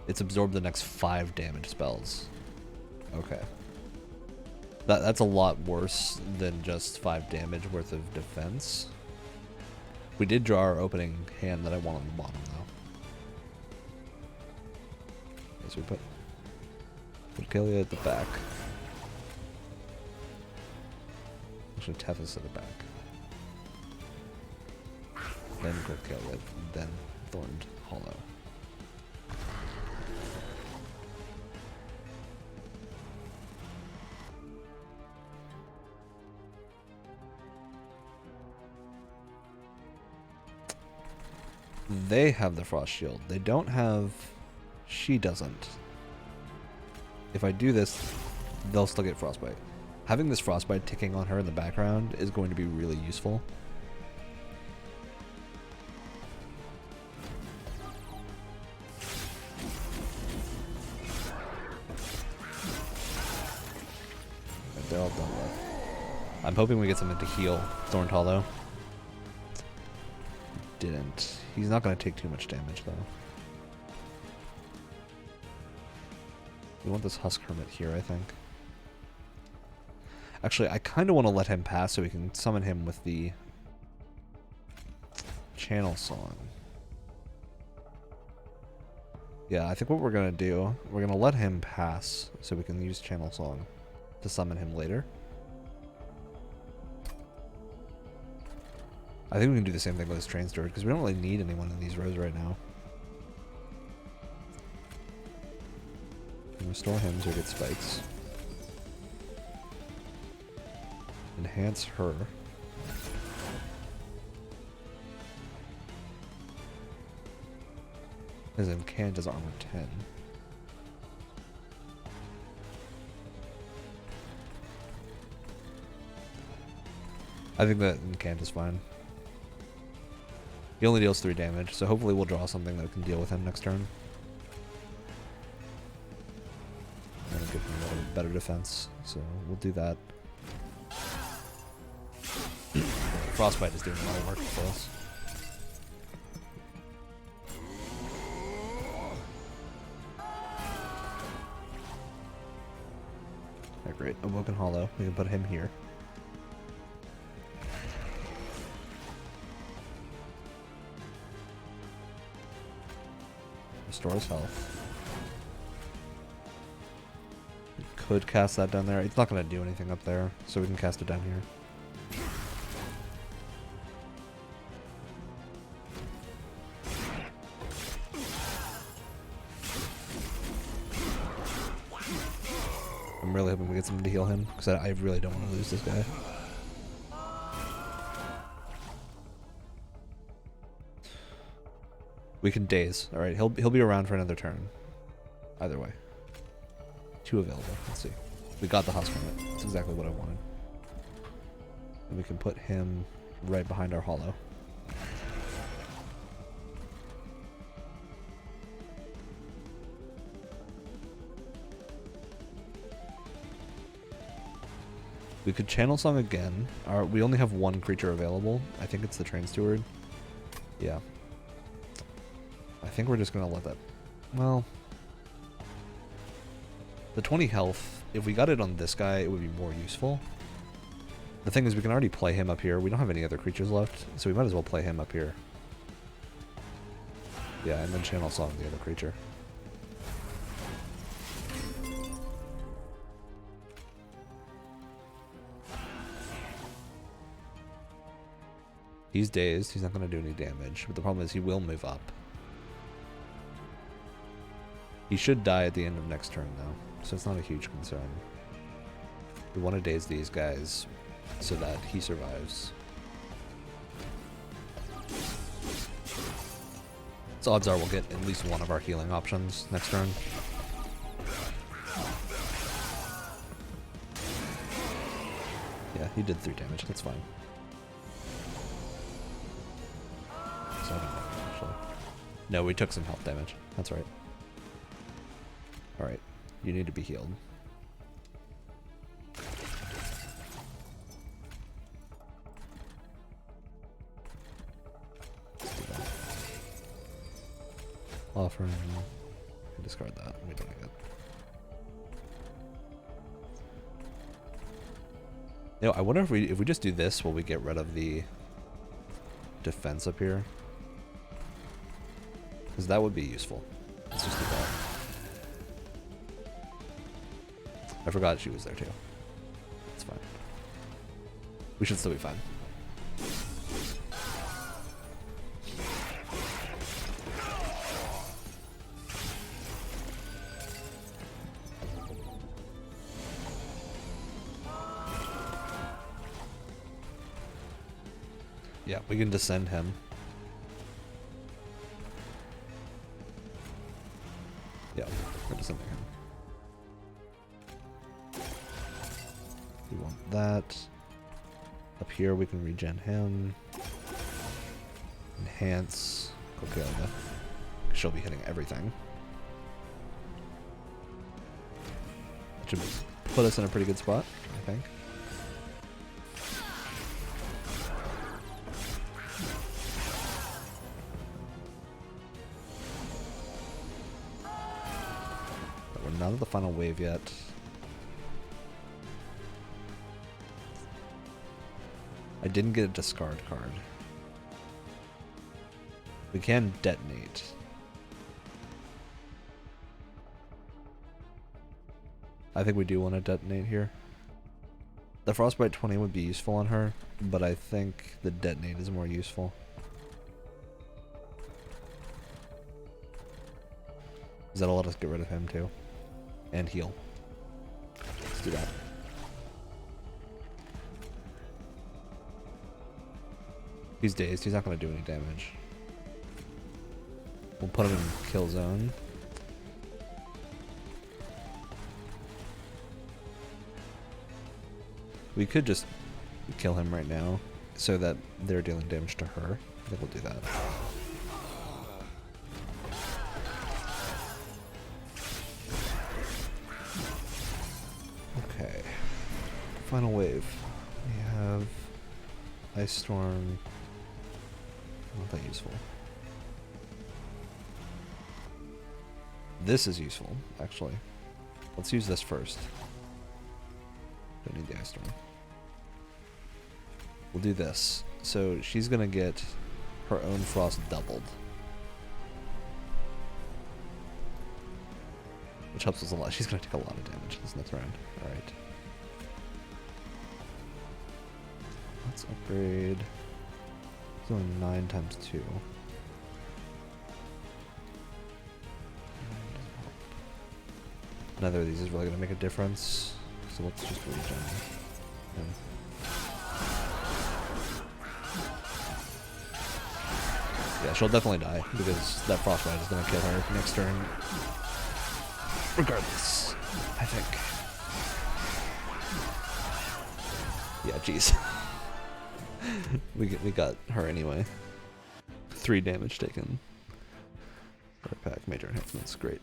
It's absorbed the next 5 damage spells. Okay. That's a lot worse than just 5 damage worth of defense. We did draw our opening hand that I want on the bottom, though. Okay, so we put Kalia at the back. Actually, Tethys at the back. Then Kalia, then Thorned Hollow. They have the frost shield. They don't have... She doesn't. If I do this, they'll still get frostbite. Having this frostbite ticking on her in the background is going to be really useful. They're all done with. I'm hoping we get something to heal Thorntal though. Didn't. He's not going to take too much damage though. We want this Husk Hermit here, I think. Actually, I kind of want to let him pass so we can summon him with the Channel Song. Yeah, I think what we're going to do, we're going to let him pass so we can use Channel Song to summon him later. I think we can do the same thing with this Train Steward because we don't really need anyone in these rows right now. Restore him so he gets spikes. Enhance her. His Incant is armor 10. I think that Incant is fine. He only deals 3 damage, so hopefully we'll draw something that can deal with him next turn. That'll give him a little better defense, so we'll do that. Frostbite is doing a lot of work for us. Alright, great. Awoken Hollow. We can put him here. Restore his health. We could cast that down there. It's not going to do anything up there, so we can cast it down here. I'm really hoping we get something to heal him, because I really don't want to lose this guy. We can daze. All right, he'll be around for another turn. Either way. 2 available. Let's see. We got the Husk Hermit. That's exactly what I wanted. And we can put him right behind our Hollow. We could Channel Song again. We only have 1 creature available. I think it's the Train Steward. Yeah. I think we're just going to let that... Well... The 20 health, if we got it on this guy, it would be more useful. The thing is, we can already play him up here. We don't have any other creatures left, so we might as well play him up here. Yeah, and then Channel Song the other creature. He's dazed. He's not going to do any damage. But the problem is he will move up. He should die at the end of next turn, though. So it's not a huge concern. We want to daze these guys so that he survives. So odds are we'll get at least one of our healing options next turn. Yeah, he did 3 damage. That's fine. So I don't know, actually. No, we took some health damage. That's right. Alright. You need to be healed. Offer. Discard that. We don't need it. You know, I wonder if we just do this, will we get rid of the defense up here? Because that would be useful. Let's just do that. I forgot she was there too. It's fine. We should still be fine. Yeah, we can descend him. Yeah, we're descending him. We that. Up here we can regen him. Enhance Coppelia. She'll be hitting everything. That should put us in a pretty good spot, I think. But we're not at the final wave yet. I didn't get a discard card. We can detonate. I think we do want to detonate here. The Frostbite 20 would be useful on her, but I think the detonate is more useful. Because that'll let us get rid of him too. And heal. Let's do that. He's dazed, he's not going to do any damage. We'll put him in kill zone. We could just kill him right now so that they're dealing damage to her. I think we'll do that. Okay. Final wave. We have Ice Storm. Not that useful. This is useful, actually. Let's use this first. Don't need the Ice Storm. We'll do this. So she's gonna get her own frost doubled. Which helps us a lot. She's gonna take a lot of damage this next round. Alright. Let's upgrade. It's only 9 times 2. Neither of these is really going to make a difference, so let's just regen him. Yeah, she'll definitely die, because that Frostbite is going to kill her next turn. Regardless, I think. Yeah, jeez. we got her anyway. 3 damage taken. Right pack, major enhancements, great.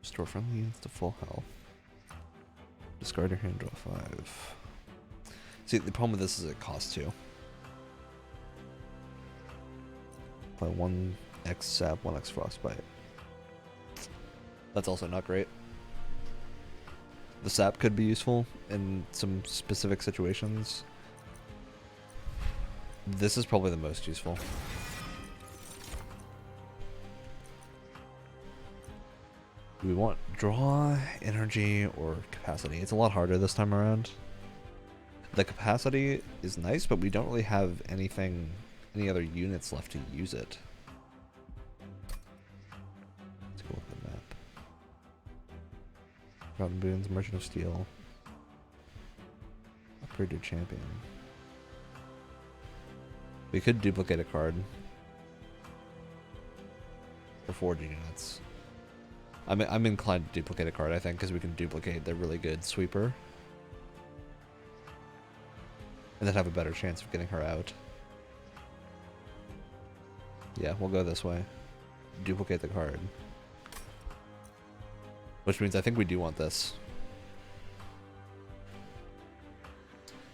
Restore friendly units to full health. Discard your hand, draw 5. See, the problem with this is it costs 2. Apply 1x sap, 1x frostbite. That's also not great. The sap could be useful in some specific situations. This is probably the most useful. Do we want draw, energy, or capacity? It's a lot harder this time around. The capacity is nice, but we don't really have anything, any other units left to use it. Let's go look at the map. Forgotten Boons, Merchant of Steel. Upgrade your champion. We could duplicate a card for 40 units. I'm inclined to duplicate a card, I think, because we can duplicate the really good sweeper. And then have a better chance of getting her out. Yeah, we'll go this way. Duplicate the card. Which means I think we do want this.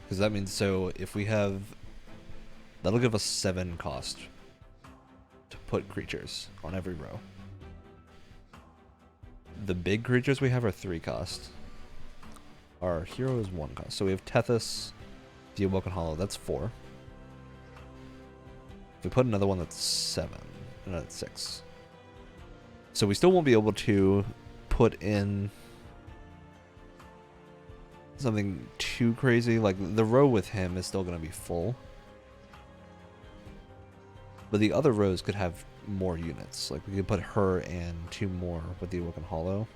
Because that means, so if we have... That'll give us 7 cost to put creatures on every row. The big creatures we have are 3 cost. Our hero is 1 cost. So we have Tethys, the Awoken Hollow, that's 4. If we put another one, that's 7. And that's 6. So we still won't be able to put in something too crazy. Like, the row with him is still going to be full. But the other rows could have more units. Like, we could put her and 2 more with the Awoken Hollow.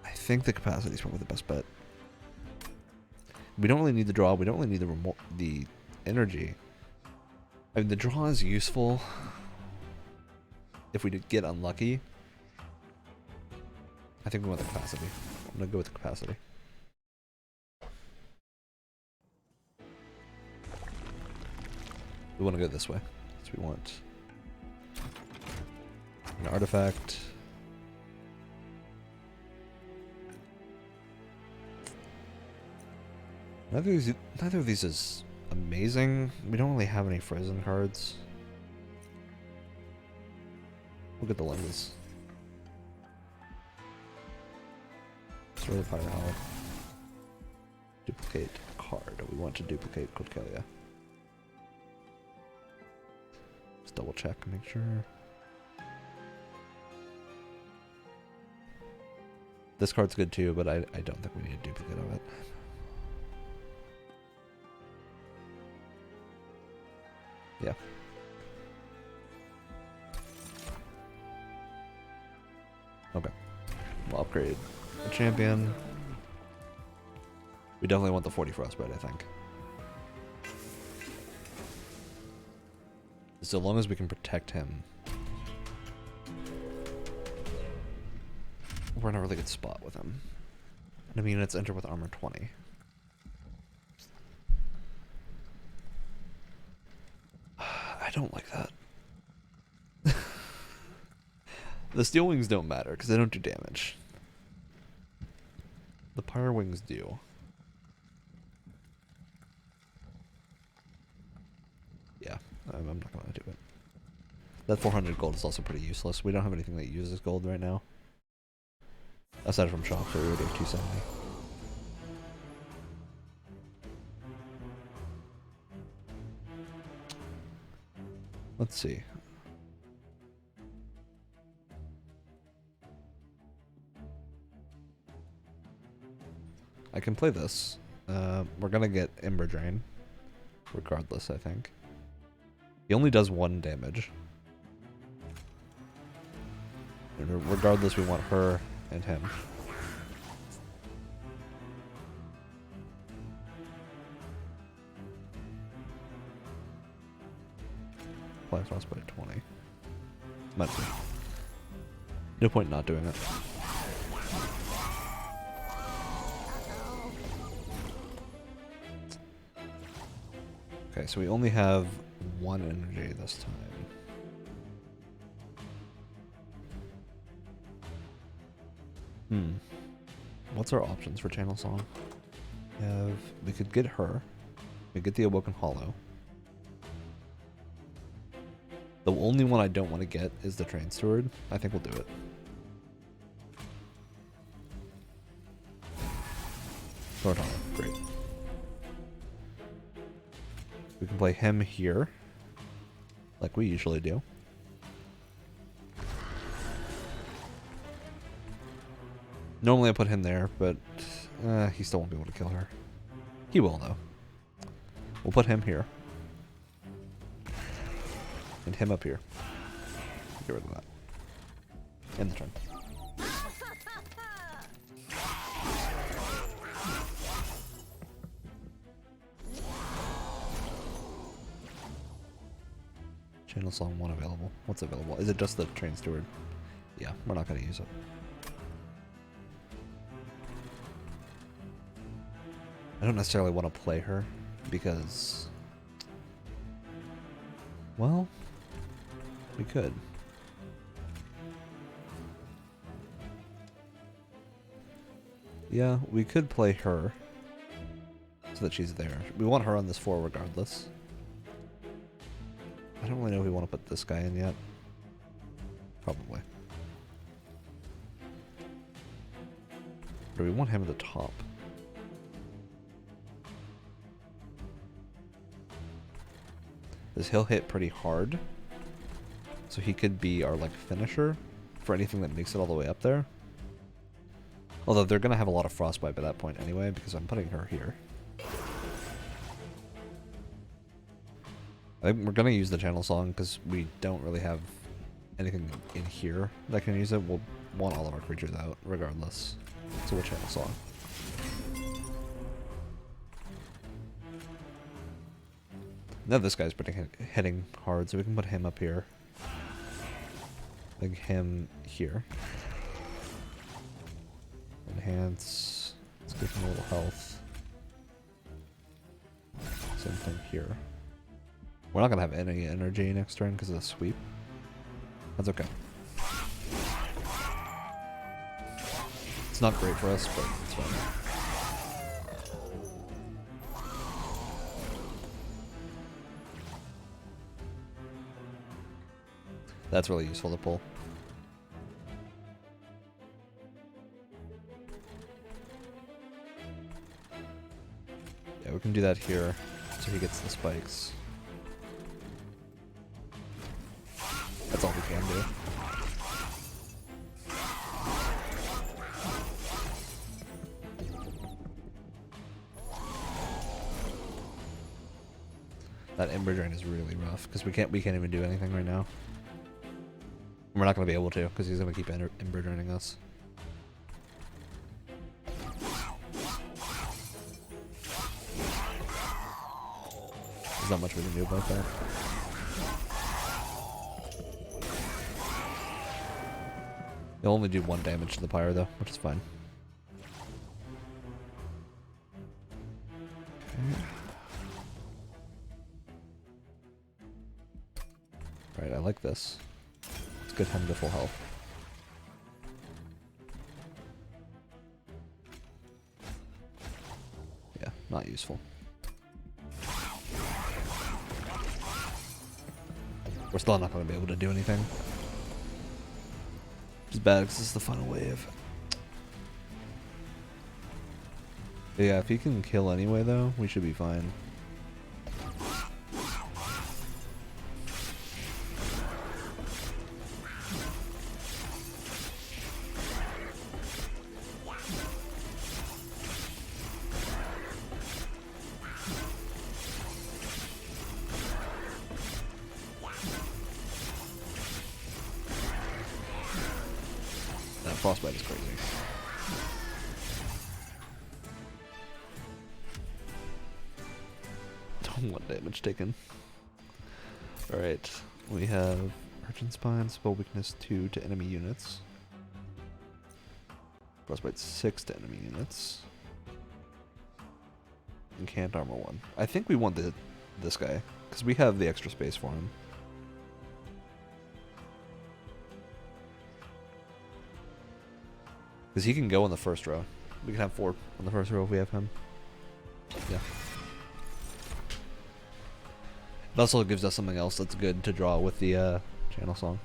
I think the capacity is probably the best bet. We don't really need the draw. We don't really need the energy. I mean, the draw is useful if we did get unlucky. I think we want the capacity. I'm gonna go with the capacity. We want to go this way. So we want an artifact. Neither of these is amazing. We don't really have any frozen cards. Look at the lenses. It's really fire out. Duplicate card. We want to duplicate Codcalia. Just double check, make sure. This card's good too, but I don't think we need a duplicate of it. Yeah. Okay. We'll upgrade the champion. We definitely want the 40 Frostbite, I think. So long as we can protect him, we're in a really good spot with him. And I mean, it's enter with armor 20. I don't like that. The steel wings don't matter because they don't do damage. The pyre wings do. Yeah, I'm not gonna do it. That 400 gold is also pretty useless. We don't have anything that uses gold right now. Aside from shops, we already have 270. Let's see. I can play this. We're gonna get Ember Drain. Regardless, I think. He only does 1 damage. And regardless, we want her and him. Apply Frostbite 20. Might be. No point not doing it. Okay, so we only have 1 energy this time. What's our options for Channel Song? We could get her. We get the Awoken Hollow. The only one I don't want to get is the Train Steward. I think we'll do it. Lord Hollow, great. We can play him here, like we usually do. Normally I put him there, but he still won't be able to kill her. He will, though. We'll put him here. And him up here. Get rid of that. End the turn. Channel Song 1 available. What's available? Is it just the Train Steward? Yeah, we're not going to use it. I don't necessarily want to play her because, well, we could. Yeah, we could play her so that she's there. We want her on this 4 regardless. I don't really know if we want to put this guy in yet. Probably. Or we want him at the top. Because he'll hit pretty hard. So he could be our, like, finisher for anything that makes it all the way up there. Although they're going to have a lot of Frostbite by that point anyway, because I'm putting her here. I think we're going to use the Channel Song because we don't really have anything in here that can use it. We'll want all of our creatures out regardless. So we'll Channel Song. Now this guy's hitting hard, so we can put him up here. Like him here. enhance. Let's give him a little health. Same thing here. We're not gonna have any energy next turn because of the sweep. That's okay. It's not great for us, but it's fine. That's really useful to pull. Yeah, we can do that here, so he gets the spikes. That's all we can do. That Ember Drain is really rough because we can't even do anything right now. We're not going to be able to because he's going to keep Ember Draining us. There's not much we can do about that. They'll only do 1 damage to the Pyre though, which is fine. Okay. Right, I like this. Let's get him to full health. Yeah, not useful. We're still not going to be able to do anything. Which is bad because this is the final wave. But yeah, if he can kill anyway though, we should be fine. Frostbite is crazy. Don't want damage taken. Alright, we have Urchin Spine, spell weakness 2 to enemy units. Frostbite 6 to enemy units. And can't armor 1. I think we want this guy, because we have the extra space for him. Because he can go in the first row. We can have 4 on the first row if we have him. Yeah. It also gives us something else that's good to draw with the channel song.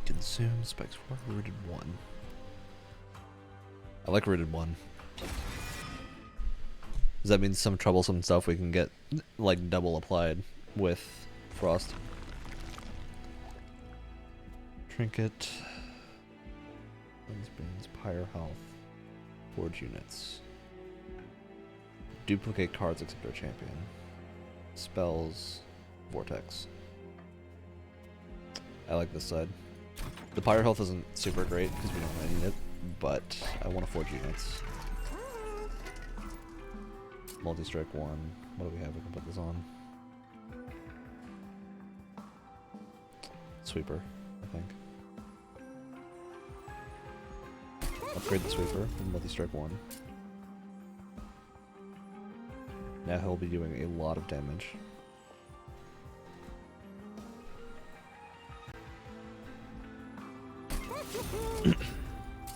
Consume spikes 4, rooted 1. I like rooted 1. Does that mean some troublesome stuff we can get like double applied with Frost? Trinket, Beans, Pyre Health, Forge units. Duplicate cards except our champion. Spells, Vortex. I like this side. The Pyre Health isn't super great because we don't really need it, but I want to Forge units. Multi-strike 1. What do we have? We can put this on. Sweeper, I think. Upgrade the Sweeper with Multi-Strike 1. Now he'll be doing a lot of damage.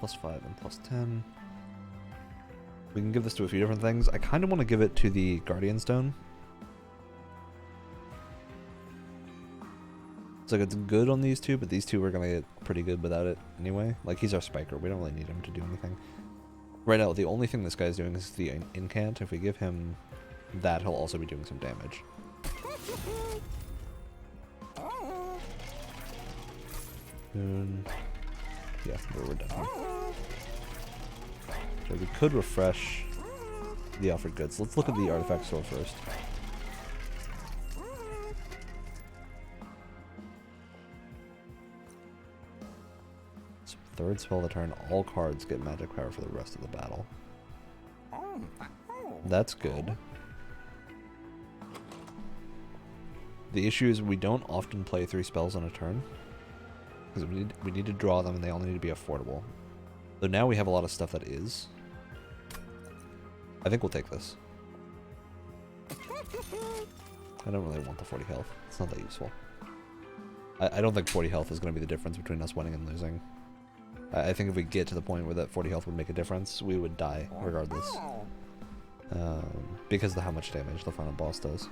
+5 and +10. We can give this to a few different things. I kind of want to give it to the Guardian Stone. It's like it's good on these two, but these two are going to get pretty good without it anyway. Like, he's our spiker. We don't really need him to do anything. Right now, the only thing this guy's doing is the incant. If we give him that, he'll also be doing some damage. Yeah, we're done. So we could refresh the offered goods. Let's look at the artifact store first. So third spell of the turn, all cards get magic power for the rest of the battle. That's good. The issue is we don't often play 3 spells on a turn. Because we need to draw them and they all need to be affordable. So now we have a lot of stuff that is. I think we'll take this. I don't really want the 40 health. It's not that useful. I don't think 40 health is going to be the difference between us winning and losing. I think if we get to the point where that 40 health would make a difference, we would die regardless. Because of how much damage the final boss does.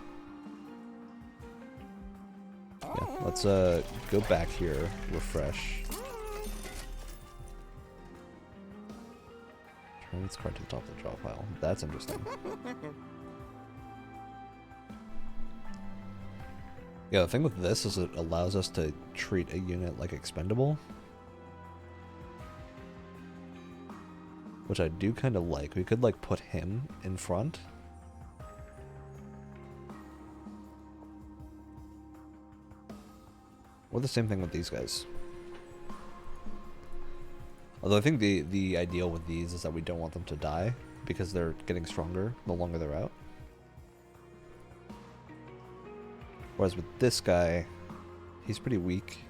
Yeah, let's go back here, refresh. Turn its card to the top of the draw pile. That's interesting. Yeah, the thing with this is it allows us to treat a unit like expendable. Which I do kind of like. We could like put him in front. Or the same thing with these guys. Although I think the ideal with these is that we don't want them to die because they're getting stronger the longer they're out. Whereas with this guy, he's pretty weak.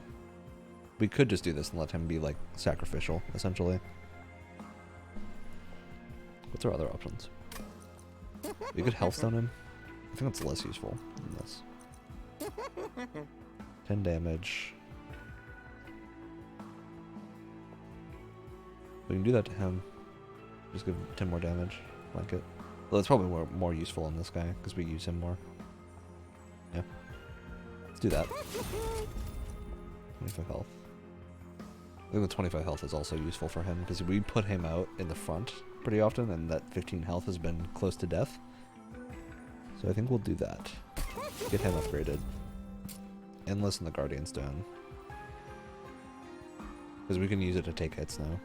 We could just do this and let him be like sacrificial, essentially. What's our other options? We could healthstone him. I think that's less useful than this. 10 damage. We can do that to him. Just give him 10 more damage. Like it. Well, that's probably more useful on this guy because we use him more. Yeah. Let's do that. 25 health. I think the 25 health is also useful for him because we put him out in the front pretty often and that 15 health has been close to death. So I think we'll do that. Get him upgraded. Endless and the Guardian Stone. Because we can use it to take hits now.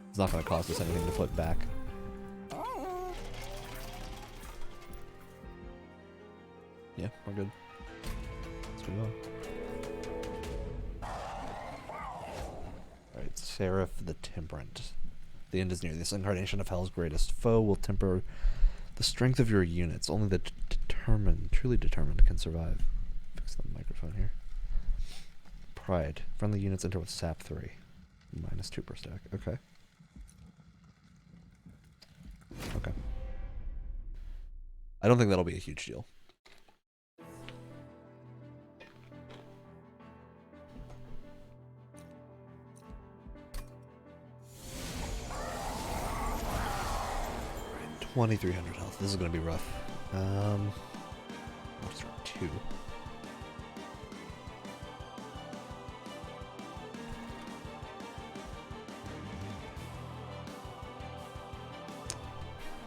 It's not going to cost us anything to put back. Yeah, we're good. Let's move on. Alright, Seraph the Temperate. The end is near. This incarnation of Hell's greatest foe will temper the strength of your units. Only the truly determined can survive. Fix the microphone here. Pride. Friendly units enter with sap 3. -2 per stack. Okay. Okay. I don't think that'll be a huge deal. Right, 2300 health. This is going to be rough. Let's try 2.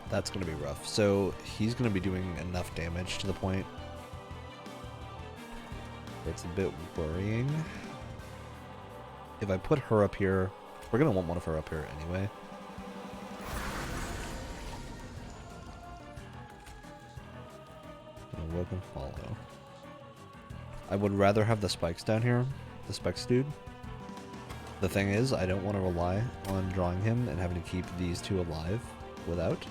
That's going to be rough. So he's going to be doing enough damage to the point where it's a bit worrying. If I put her up here, we're going to want one of her up here anyway. Look and follow. I would rather have the spikes down here, the spikes dude. The thing is, I don't want to rely on drawing him and having to keep these two alive without.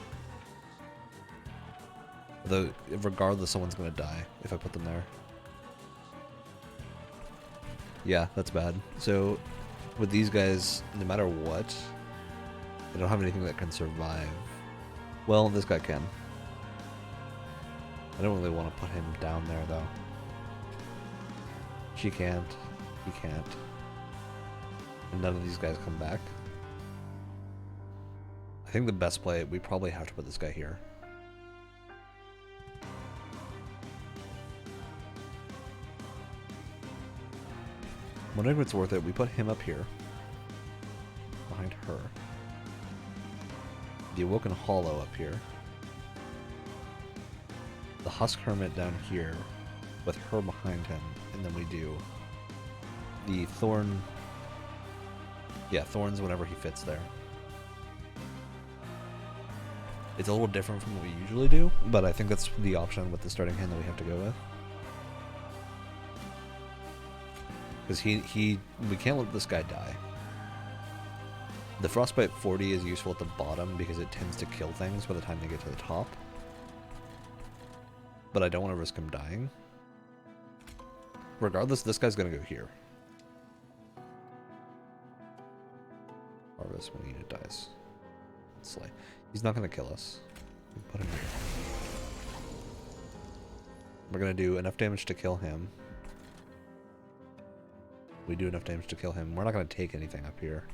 Though, regardless, someone's going to die if I put them there. Yeah, that's bad. So, with these guys, no matter what, I don't have anything that can survive. Well, this guy can. I don't really want to put him down there, though. She can't. He can't. And none of these guys come back. I think the best play, we probably have to put this guy here. Whenever it's worth it, we put him up here. Behind her. The Awoken Hollow up here. The Husk Hermit down here. With her behind him. And then we do the Thorn. Yeah, Thorns whenever he fits there. It's a little different from what we usually do, but I think that's the option with the starting hand that we have to go with. Because we can't let this guy die. The Frostbite 40 is useful at the bottom because it tends to kill things by the time they get to the top. But I don't want to risk him dying. Regardless, this guy's going to go here. Harvest when a unit dies. Slay. He's not going to kill us. We put him here. We're going to do enough damage to kill him. We do enough damage to kill him. We're not going to take anything up here.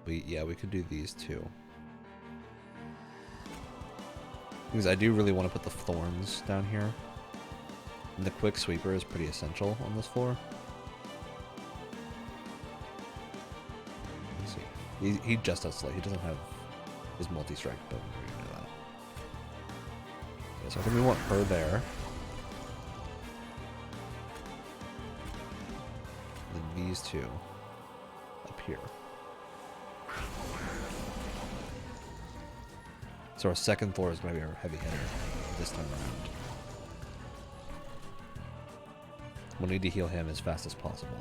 Yeah, we could do these two. Because I do really want to put the thorns down here. And the quick sweeper is pretty essential on this floor. Let's see. He just has slay. He doesn't have his multi-strike, but we're going to do that. Yeah, so I think we want her there. And then these two up here. So our second floor is going to be our heavy hitter this time around. We'll need to heal him as fast as possible.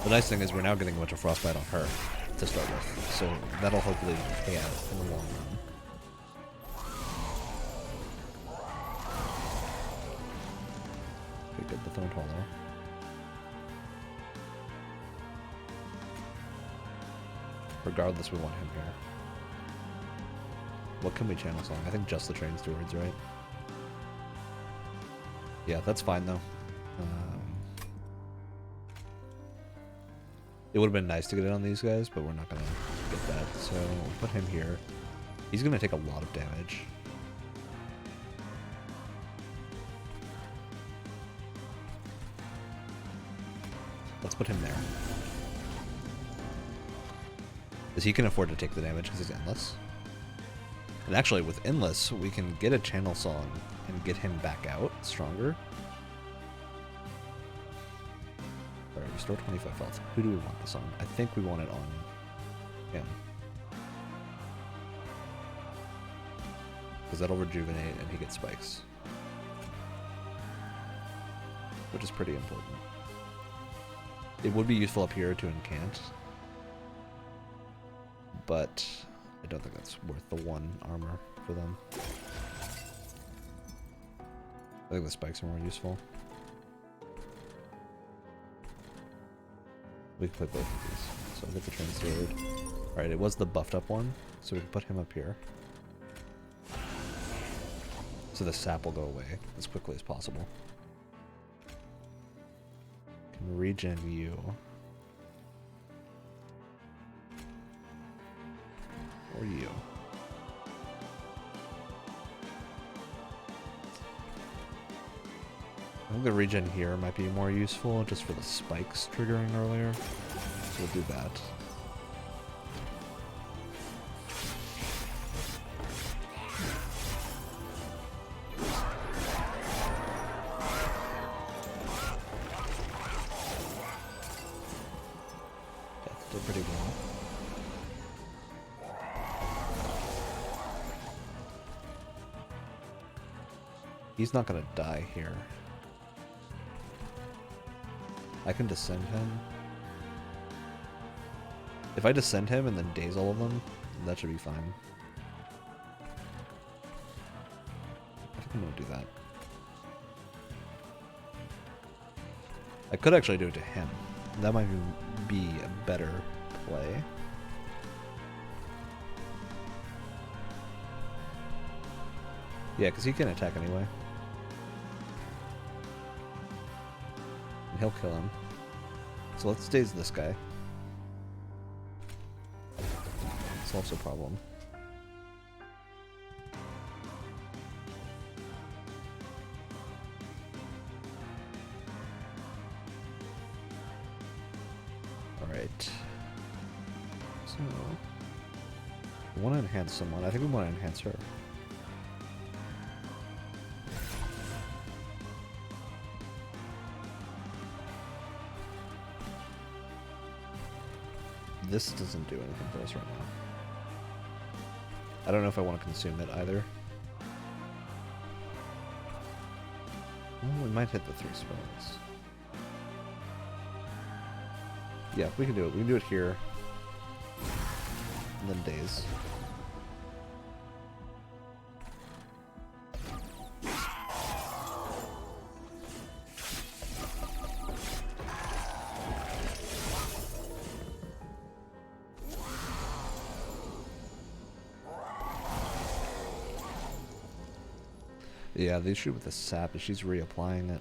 The nice thing is we're now getting a bunch of frostbite on her to start with, so that'll hopefully pay out in the long run. Pretty good, the Thorn Hollow. Regardless, we want him here. What can we channel song? I think just the Train Stewards, right? Yeah, that's fine though. It would have been nice to get it on these guys, but we're not gonna get that. So we'll put him here. He's gonna take a lot of damage. Let's put him there. Because he can afford to take the damage because he's endless. And actually, with endless, we can get a channel song and get him back out stronger. Alright, restore 25 health. Who do we want this on? I think we want it on him. Because that'll rejuvenate and he gets spikes. Which is pretty important. It would be useful up here to incant. But I don't think that's worth the 1 armor for them. I think the spikes are more useful. We can play both of these. So I'll get the Train Steward. Alright, it was the buffed up one, so we can put him up here. So the sap will go away as quickly as possible. Can regen you. Or you. I think the regen here might be more useful just for the spikes triggering earlier. So we'll do that. That did pretty well. He's not gonna die here. I can descend him. If I descend him and then daze all of them, that should be fine. I think I'm gonna do that. I could actually do it to him. That might be a better play. Yeah, because he can attack anyway. And he'll kill him. So let's daze this guy. Solves a problem. Alright. So we want to enhance someone. I think we want to enhance her. This doesn't do anything for us right now. I don't know if I want to consume it either. Well, we might hit the 3 spells. Yeah, we can do it. We can do it here. And then daze. Yeah, they shoot with the sap, and she's reapplying it.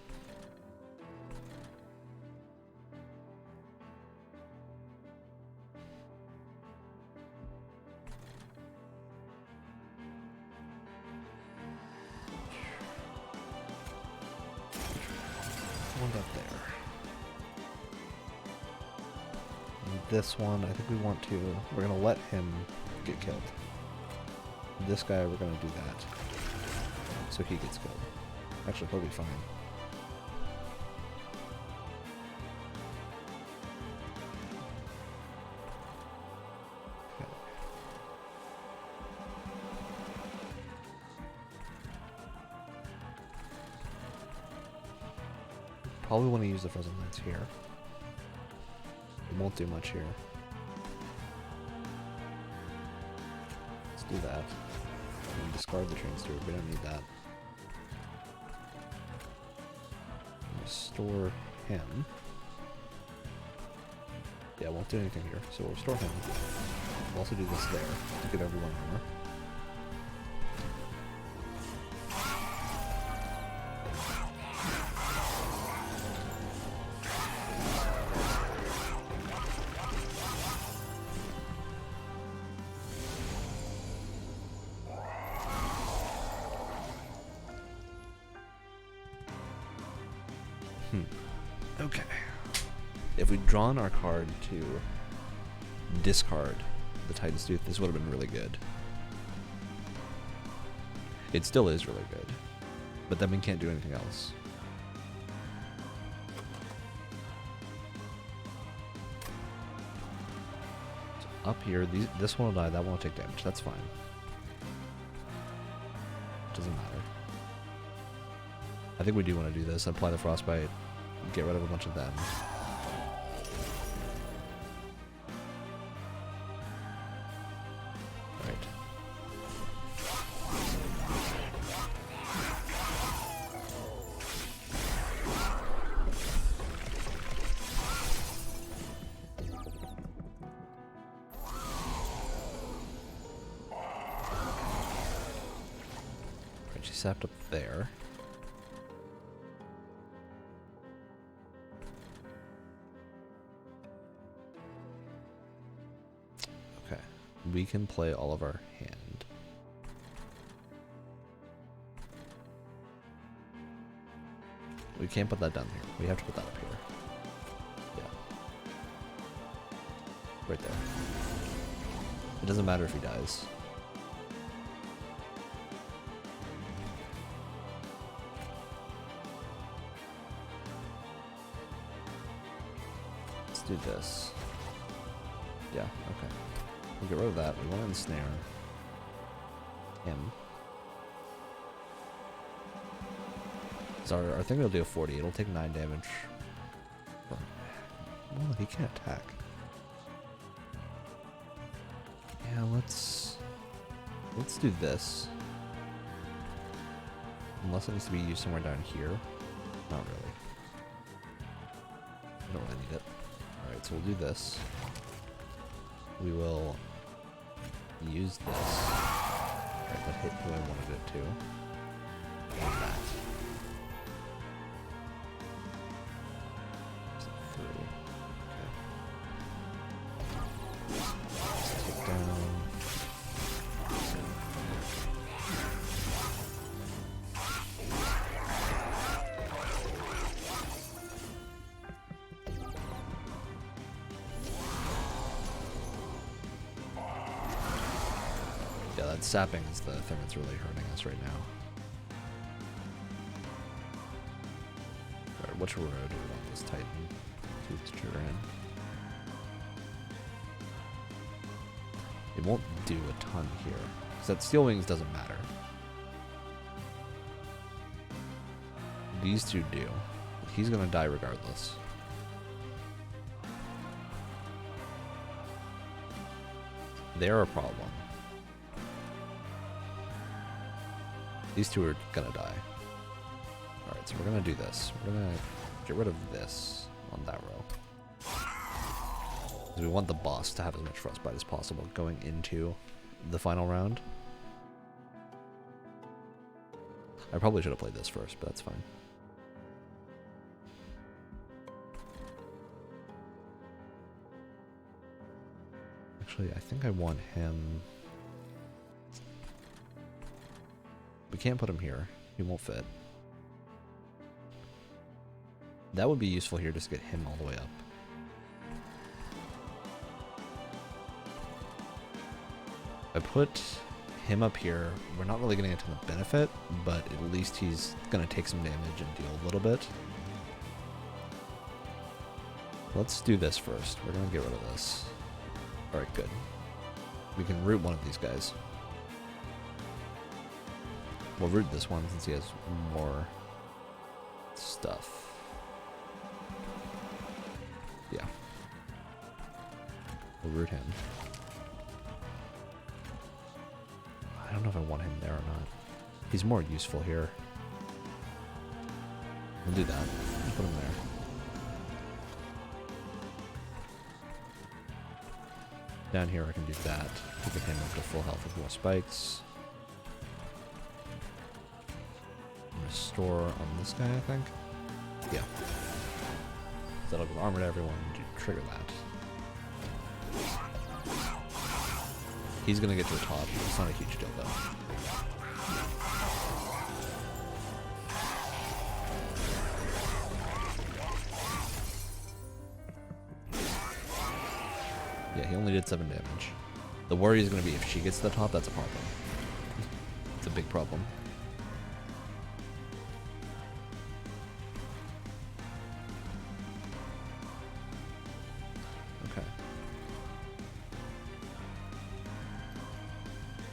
One up there. And this one, I think we want to. We're gonna let him get killed. This guy, we're gonna do that, so he gets killed. Actually, he'll be fine. Okay. Probably want to use the frozen lance here. It won't do much here. Let's do that. And discard the train steward. We don't need that. Restore him. Yeah, won't do anything here, so we'll restore him. We'll also do this there to give everyone armor. Okay. If we'd drawn our card to discard the Titan's Tooth, this would have been really good. It still is really good, but then we can't do anything else. So up here, this one will die, that one will take damage, that's fine. Doesn't matter. I think we do want to do this, apply the Frostbite, get rid of a bunch of them. Right. Right, she sapped up there. We can play all of our hand. We can't put that down here. We have to put that up here. Yeah. Right there. It doesn't matter if he dies. Let's do this. Yeah, okay. We'll get rid of that. We want to ensnare him. So our thing will do a 40. It'll take 9 damage. Well, he can't attack. Yeah, let's do this. Unless it needs to be used somewhere down here. Not really. I don't really need it. Alright, so we'll do this. We will use this. Alright, that hit who I wanted it to. And that. Through. Okay. Let's take down. Yeah, that sapping is the thing that's really hurting us right now. Alright, which row do we want this Titan Tooth trigger in? It won't do a ton here, because that Steel Wings doesn't matter. These two do. He's gonna die regardless. They're a problem. These two are gonna die. Alright, so we're gonna do this. We're gonna get rid of this on that row. Because we want the boss to have as much frostbite as possible going into the final round. I probably should have played this first, but that's fine. Actually, I think I want him... We can't put him here. He won't fit. That would be useful here, just to get him all the way up. I put him up here. We're not really getting a ton of benefit, but at least he's going to take some damage and deal a little bit. Let's do this first. We're going to get rid of this. Alright, good. We can root one of these guys. We'll root this one since he has more stuff. Yeah. We'll root him. I don't know if I want him there or not. He's more useful here. We'll do that. We'll put him there. Down here I can do that to get him up to full health with more spikes. Restore on this guy, I think. Yeah. That'll give armor to everyone to trigger that. He's gonna get to the top. It's not a huge deal though. Yeah, he only did 7 damage. The worry is gonna be if she gets to the top, that's a problem. It's a big problem.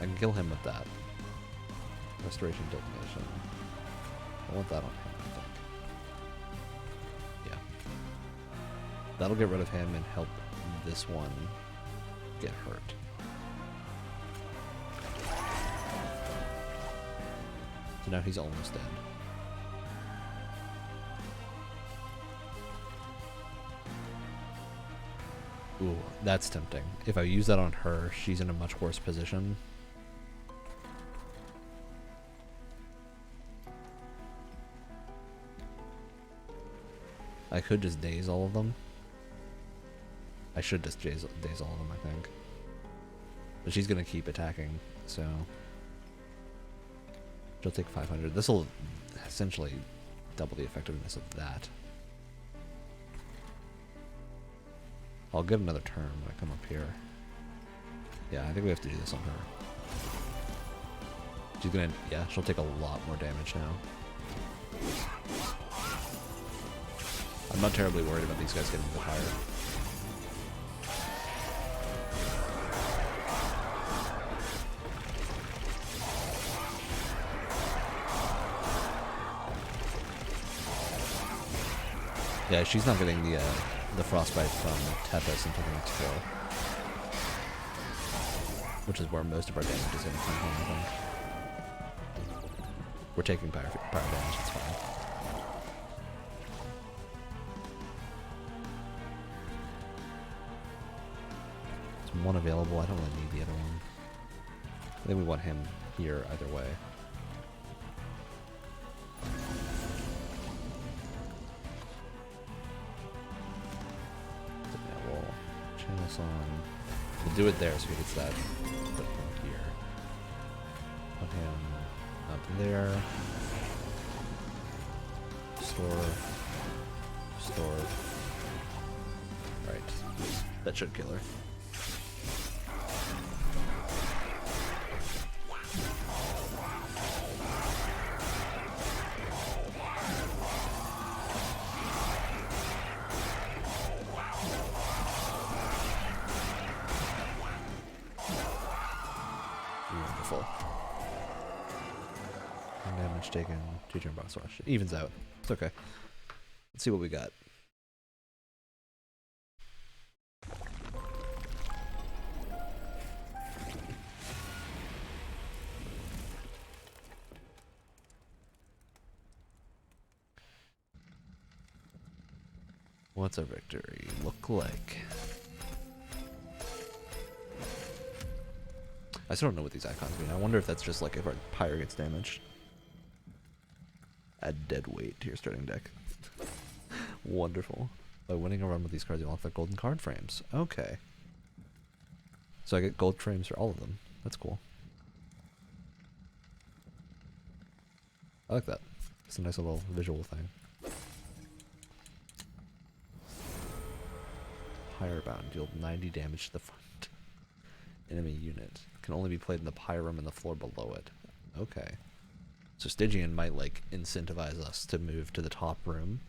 I can kill him with that. Restoration detonation. I want that on him, I think. Yeah. That'll get rid of him and help this one get hurt. So now he's almost dead. Ooh, that's tempting. If I use that on her, she's in a much worse position. I could just daze all of them. I should just daze all of them, I think. But she's gonna keep attacking, so... She'll take 500. This will essentially double the effectiveness of that. I'll get another turn when I come up here. Yeah, I think we have to do this on her. She's gonna... Yeah, she'll take a lot more damage now. I'm not terribly worried about these guys getting a bit higher. Yeah, she's not getting the frostbite from Tethys until the next kill. Which is where most of our damage is going to come from, I think. We're taking power damage, it's fine. There's one available, I don't really need the other one. I think we want him here either way. On. We'll do it there so he gets that. Put him here. Put him up there. Store. Right. That should kill her. Taken 2 turn boss rush. It evens out. It's okay. Let's see what we got. What's our victory look like? I still don't know what these icons mean. I wonder if that's just like if our pyre gets damaged. Add dead weight to your starting deck. Wonderful. By winning a run with these cards, you unlock the golden card frames. Okay. So I get gold frames for all of them. That's cool. I like that. It's a nice little visual thing. Pyre Bound. Deal 90 damage to the front enemy unit. Can only be played in the Pyrum and the floor below it. Okay. So Stygian might, like, incentivize us to move to the top room.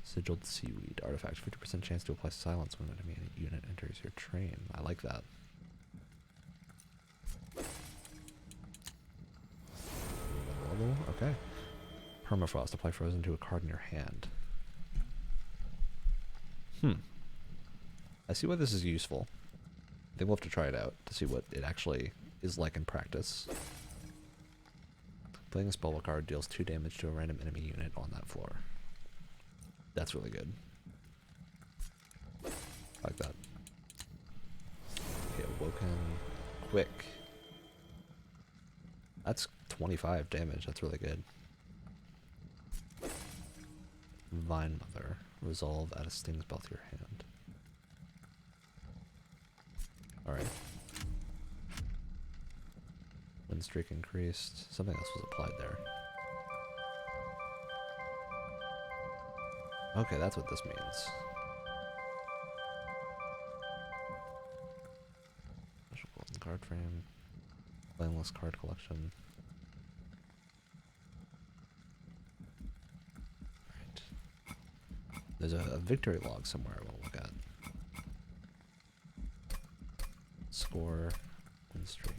Sigilled Seaweed. Artifact. 50% chance to apply silence when an enemy unit enters your train. I like that. Level. Okay. Permafrost. Apply frozen to a card in your hand. I see why this is useful. I think we'll have to try it out to see what it actually is like in practice. Playing a spell card deals 2 damage to a random enemy unit on that floor. That's really good. I like that. Okay, Awoken. Quick. That's 25 damage. That's really good. Vine Mother. Resolve. Add a sting spell to your hand. Alright. Wind streak increased. Something else was applied there. Okay, that's what this means. Special golden card frame. Flameless card collection. Right. There's a victory log somewhere I want to look at. Score. Win streak.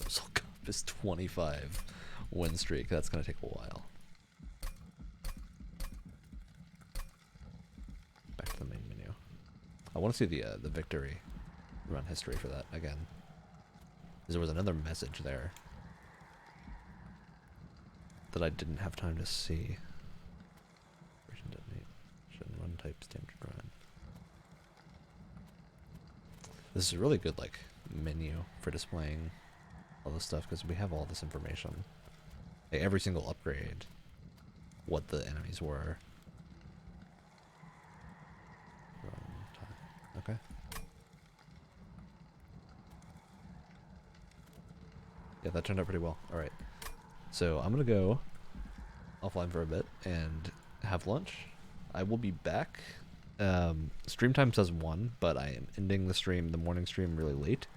Soul Cup is 25 win streak. That's going to take a while. Back to the main menu. I want to see the victory run history for that again. There was another message there that I didn't have time to see. Run type standard run. This is a really good like menu for displaying all this stuff because we have all this information. Like, every single upgrade, what the enemies were. Okay. Yeah, that turned out pretty well. Alright. So I'm gonna go offline for a bit and have lunch. I will be back. Stream time says 1, but I am ending the morning stream really late.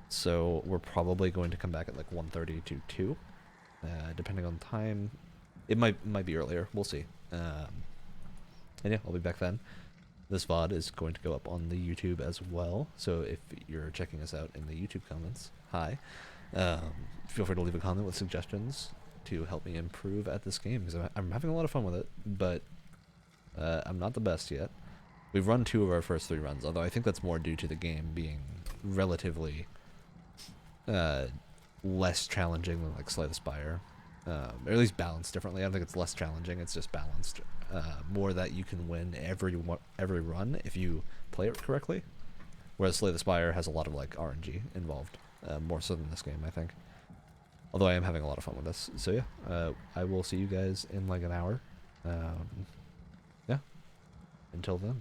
So we're probably going to come back at like 1:30 to 2. Depending on time. It might be earlier. We'll see. And yeah, I'll be back then. This VOD is going to go up on the YouTube as well. So if you're checking us out in the YouTube comments, hi. Feel free to leave a comment with suggestions to help me improve at this game, because I'm having a lot of fun with it, but I'm not the best yet. We've run 2 of our first 3 runs, although I think that's more due to the game being relatively less challenging than like Slay the Spire, or at least balanced differently. I don't think it's less challenging, it's just balanced. More that you can win every run if you play it correctly, whereas Slay the Spire has a lot of like RNG involved, more so than this game, I think. Although I am having a lot of fun with this. So yeah, I will see you guys in like an hour. Yeah. Until then.